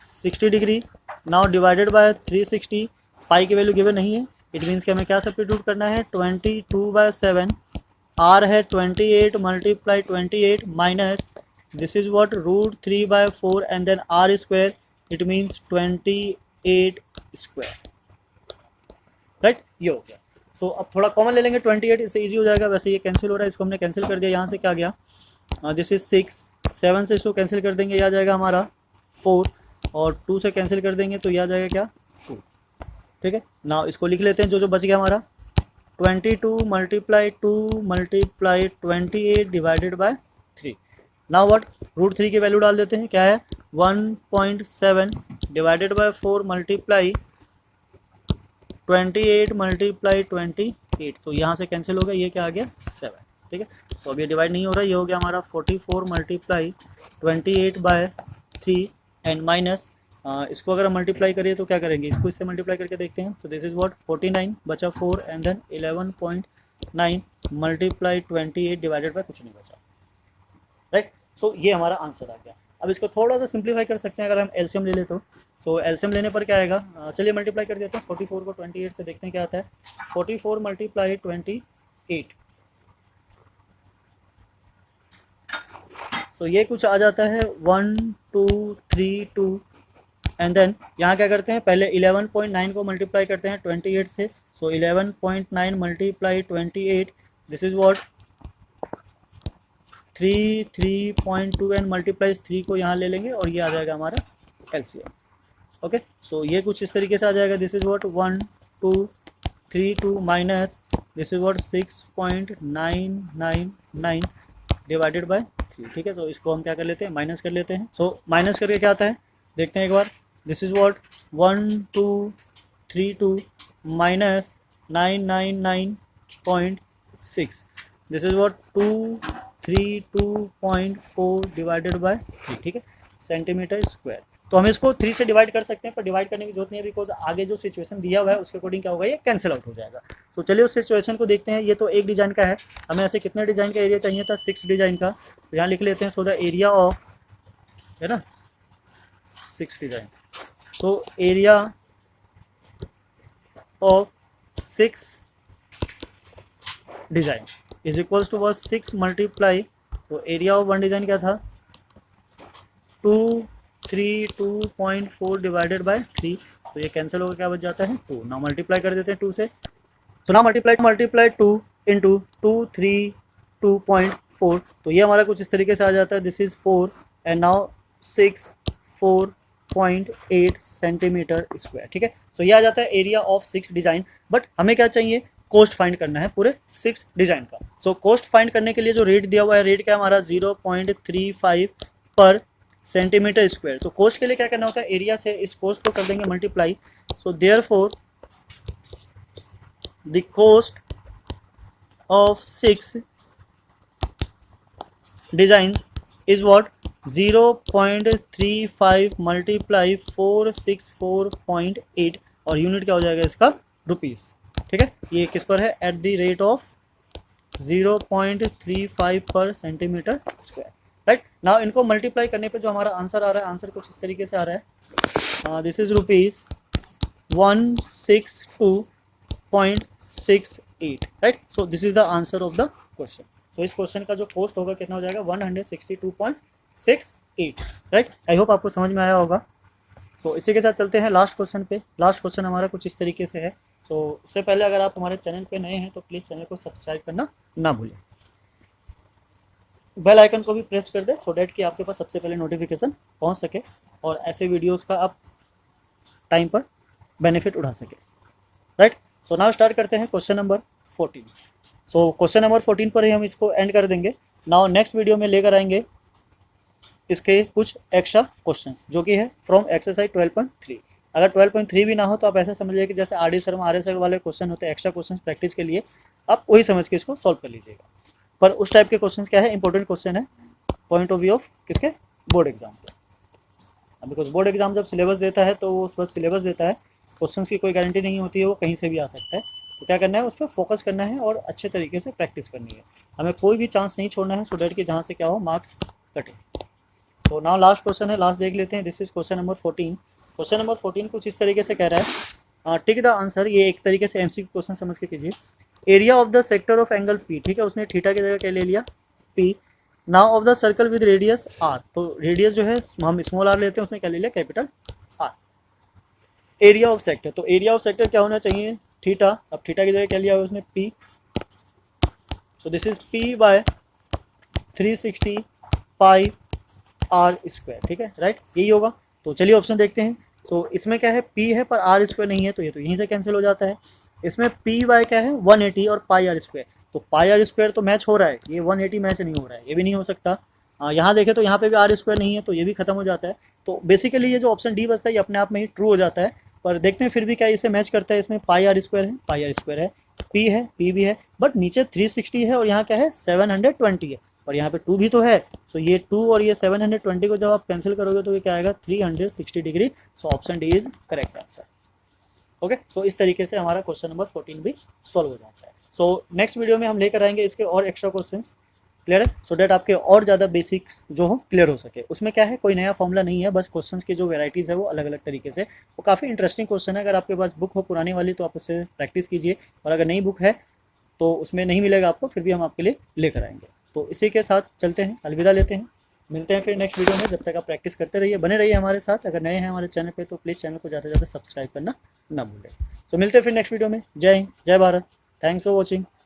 60 डिग्री, नाउ डिवाइडेड बाय 360, पाई की वैल्यू गिवन नहीं है, इट मीन्स कि हमें क्या सब्स्टिट्यूट करना है, 22/7, आर है 28 multiply 28 minus this is what √3/4 and then r square, it means 28 square, right, ये हो गया। सो अब थोड़ा कॉमन ले लेंगे 28, इससे इजी हो जाएगा। वैसे ये कैंसिल हो रहा है, इसको हमने कैंसिल कर दिया, यहाँ से क्या गया, दिस इज 6, 7 से इसको कैंसिल कर देंगे, ये आ जाएगा हमारा 4, और 2 से कैंसिल कर देंगे तो ये आ जाएगा क्या 2, ठीक है। नाउ इसको लिख लेते हैं, जो जो बच गया हमारा 22 multiply 2 multiply 28 divided by 3। Now what, √3 की वैल्यू डाल देते हैं, क्या है 1.7 डिवाइडेड बाय 4 मल्टीप्लाई 28 मल्टीप्लाई 28, तो यहाँ से कैंसिल हो गया, ये क्या आ गया 7, ठीक है। तो अब ये डिवाइड नहीं हो रहा, ये हो गया हमारा 44 मल्टीप्लाई 28/3 एंड माइनस इसको अगर हम मल्टीप्लाई करें तो क्या करेंगे, इसको इससे मल्टीप्लाई करके देखते हैं। सो दिस इज व्हाट 49 बचा 4 and then 11.9 multiply 28 divided by कुछ नहीं बचा, राइट। सो ये हमारा आंसर आ गया। अब इसको थोड़ा सा सिंप्लीफाई कर सकते हैं, अगर हम एलसीएम ले ले तो। सो एलसीएम लेने पर क्या आएगा, चलिए मल्टीप्लाई कर देते हैं, 44 को 28 से देखते हैं क्या आता है, 44 मल्टीप्लाई 28, सो ये कुछ आ जाता है 1232 एंड देन यहाँ क्या करते हैं, पहले 11.9 को मल्टीप्लाई करते हैं 28 से, सो 11.9 multiply 28, this is what 3.2 and multiplies 3 को यहाँ ले लेंगे और ये आ जाएगा हमारा एलसीएम, ओके। सो ये कुछ इस तरीके से आ जाएगा, this is what 1232 minus this is what 6.999 divided by 3, ठीक है। तो इसको हम क्या कर लेते हैं, माइनस कर लेते हैं। सो माइनस करके क्या आता है देखते हैं एक बार, this is what 1232 minus 999.6, this is what 232.4 divided by 3, ठीक है, सेंटीमीटर स्क्वायर। तो हम इसको 3 से डिवाइड कर सकते हैं, पर डिवाइड करने की जरूरत नहीं है, बिकॉज आगे जो सिचुएशन दिया हुआ है उसके अकॉर्डिंग क्या होगा, ये कैंसिल आउट हो जाएगा। तो चलिए उस सिचुएशन को देखते हैं। ये तो एक डिजाइन का है, हमें ऐसे कितने डिजाइन का एरिया चाहिए था, 6 डिजाइन का। तो यहाँ लिख लेते हैं, सो द एरिया ऑफ, है ना, 6 डिजाइन, तो area of 6 design is equals to was 6 multiply, तो एरिया ऑफ वन डिजाइन क्या था 232.4 डिवाइडेड बाय 3, तो ये कैंसिल होकर क्या बच जाता है 2। नाउ मल्टीप्लाई कर देते हैं 2 से, सो नाउ मल्टीप्लाई 2 इंटू 232.4, तो ये हमारा कुछ इस तरीके से आ जाता है, this is 4 and now 6 4.8 centimetre square, ठीक है। सो ये आ जाता है एरिया ऑफ 6 डिजाइन। बट हमें क्या चाहिए, कॉस्ट फाइंड करना है पूरे 6 डिजाइन का। सो कॉस्ट फाइंड करने के लिए जो रेट दिया हुआ है, रेट क्या हमारा 0.35 पर सेंटीमीटर स्क्वायर। तो कॉस्ट के लिए क्या करना होता है, एरिया से इस कॉस्ट को कर देंगे multiply. So therefore the cost of 6 designs is what 0.35 multiply 464.8, और यूनिट क्या हो जाएगा इसका, रुपीस, ठीक है। ये किस पर है, एट द रेट ऑफ 0.35 पर सेंटीमीटर स्क्वायर, राइट। नाउ इनको मल्टीप्लाई करने पे जो हमारा आंसर आ रहा है, आंसर कुछ इस तरीके से आ रहा है, this is rupees 162.68, right. So this is the answer of the question. So इस क्वेश्चन का जो कॉस्ट होगा कितना हो जाएगा 162.68, राइट। आई होप आपको समझ में आया होगा। तो इसी के साथ चलते हैं लास्ट क्वेश्चन पे। लास्ट क्वेश्चन हमारा कुछ इस तरीके से है। सो उससे पहले अगर आप हमारे चैनल पे नए हैं तो प्लीज़ चैनल को सब्सक्राइब करना ना भूलें, बेल आइकन को भी प्रेस कर दे सो डैट कि आपके पास सबसे पहले नोटिफिकेशन पहुंच सके और ऐसे वीडियोस का आप टाइम पर बेनिफिट उठा सके, राइट। सो नाउ स्टार्ट करते हैं क्वेश्चन नंबर 14। सो क्वेश्चन नंबर 14 पर ही हम इसको एंड कर देंगे। नाउ नेक्स्ट वीडियो में लेकर आएंगे इसके कुछ एक्स्ट्रा क्वेश्चंस जो कि है फ्रॉम एक्सरसाइज 12.3। अगर 12.3 भी ना हो तो आप ऐसा समझिए कि जैसे R D Sharma R S वाले क्वेश्चन होते हैं एक्स्ट्रा क्वेश्चन प्रैक्टिस के लिए, आप वही समझ के इसको सॉल्व कर लीजिएगा। पर उस टाइप के क्वेश्चंस क्या है, इंपॉर्टेंट क्वेश्चन है पॉइंट ऑफ व्यू ऑफ किसके, बोर्ड एग्जाम पे। अब बिकॉज बोर्ड एग्जाम जब सिलेबस देता है तो वो बस सिलेबस देता है, क्वेश्चंस की कोई गारंटी नहीं होती है, वो कहीं से भी आ सकता है। तो क्या करना है, उस पर फोकस करना है और अच्छे तरीके से प्रैक्टिस करनी है। हमें कोई भी चांस नहीं छोड़ना है सो डैट कि जहाँ से क्या हो मार्क्स कटे। तो नाउ लास्ट क्वेश्चन है, लास्ट देख लेते हैं। This is question number 14। Question number 14 कुछ इस तरीके से कह रहा है, टिक द आंसर। ये एक तरीके से एमसीक्यू क्वेश्चन समझ के कीजिए। Area of the sector of angle P, ठीक है, उसने थीटा की जगह क्या ले लिया, P. Now of the circle with radius R, तो रेडियस जो है हम स्मॉल आर लेते हैं, उसने क्या ले लिया, capital R. Area of sector, तो एरिया ऑफ सेक्टर क्या होना चाहिए, थीटा। अब थीटा की जगह क्या लिया उसने, पी। तो this is P by 360 pi are square, ठीक है, राइट, यही होगा। तो चलिए ऑप्शन देखते हैं। तो इसमें क्या है, पी है पर आर स्क्वायर नहीं है, तो ये तो यहीं से कैंसिल हो जाता है। इसमें पी वाई क्या है 180 और पाई आर स्क्वायर, तो पाई आर स्क्वायर तो मैच हो रहा है, ये 180 मैच नहीं हो रहा है, ये भी नहीं हो सकता। यहाँ देखें तो यहाँ पे भी आर स्क्वायर नहीं है, तो ये भी खत्म हो जाता है। तो बेसिकली ये जो ऑप्शन डी बचता है ये अपने आप में ही ट्रू हो जाता है। पर देखते हैं फिर भी क्या इसे मैच करता है। इसमें पाई आर स्क्वायर है, पाई आर स्क्वायर है, पी है, पी भी है, बट नीचे 360 है और यहाँ क्या है 720 है, और यहाँ पे 2 भी तो है। सो ये 2 और ये 720 को जब आप कैंसिल करोगे तो ये क्या आएगा 360 डिग्री। So option D is correct answer. Okay, so इस तरीके से हमारा क्वेश्चन नंबर 14 भी सॉल्व हो जाता है। सो नेक्स्ट वीडियो में हम लेकर आएंगे इसके और एक्स्ट्रा क्वेश्चंस, क्लियर है, सो डैट आपके और ज़्यादा बेसिक्स जो हो क्लियर हो सके। उसमें क्या है, कोई नया फॉर्मूला नहीं है, बस क्वेश्चंस की जो वेराइटीज़ है वो अलग अलग तरीके से, वो काफ़ी इंटरेस्टिंग क्वेश्चन है। अगर आपके पास बुक हो पुरानी वाली तो आप उससे प्रैक्टिस कीजिए, और अगर नई बुक है तो उसमें नहीं मिलेगा आपको, फिर भी हम आपके लिए लेकर आएंगे। तो इसी के साथ चलते हैं, अलविदा लेते हैं, मिलते हैं फिर नेक्स्ट वीडियो में। जब तक आप प्रैक्टिस करते रहिए, बने रहिए हमारे साथ। अगर नए हैं हमारे चैनल पे तो प्लीज़ चैनल को ज़्यादा से ज़्यादा सब्सक्राइब करना ना भूलें। तो मिलते हैं फिर नेक्स्ट वीडियो में। जय हिंद, जय भारत, थैंक्स फॉर वॉचिंग।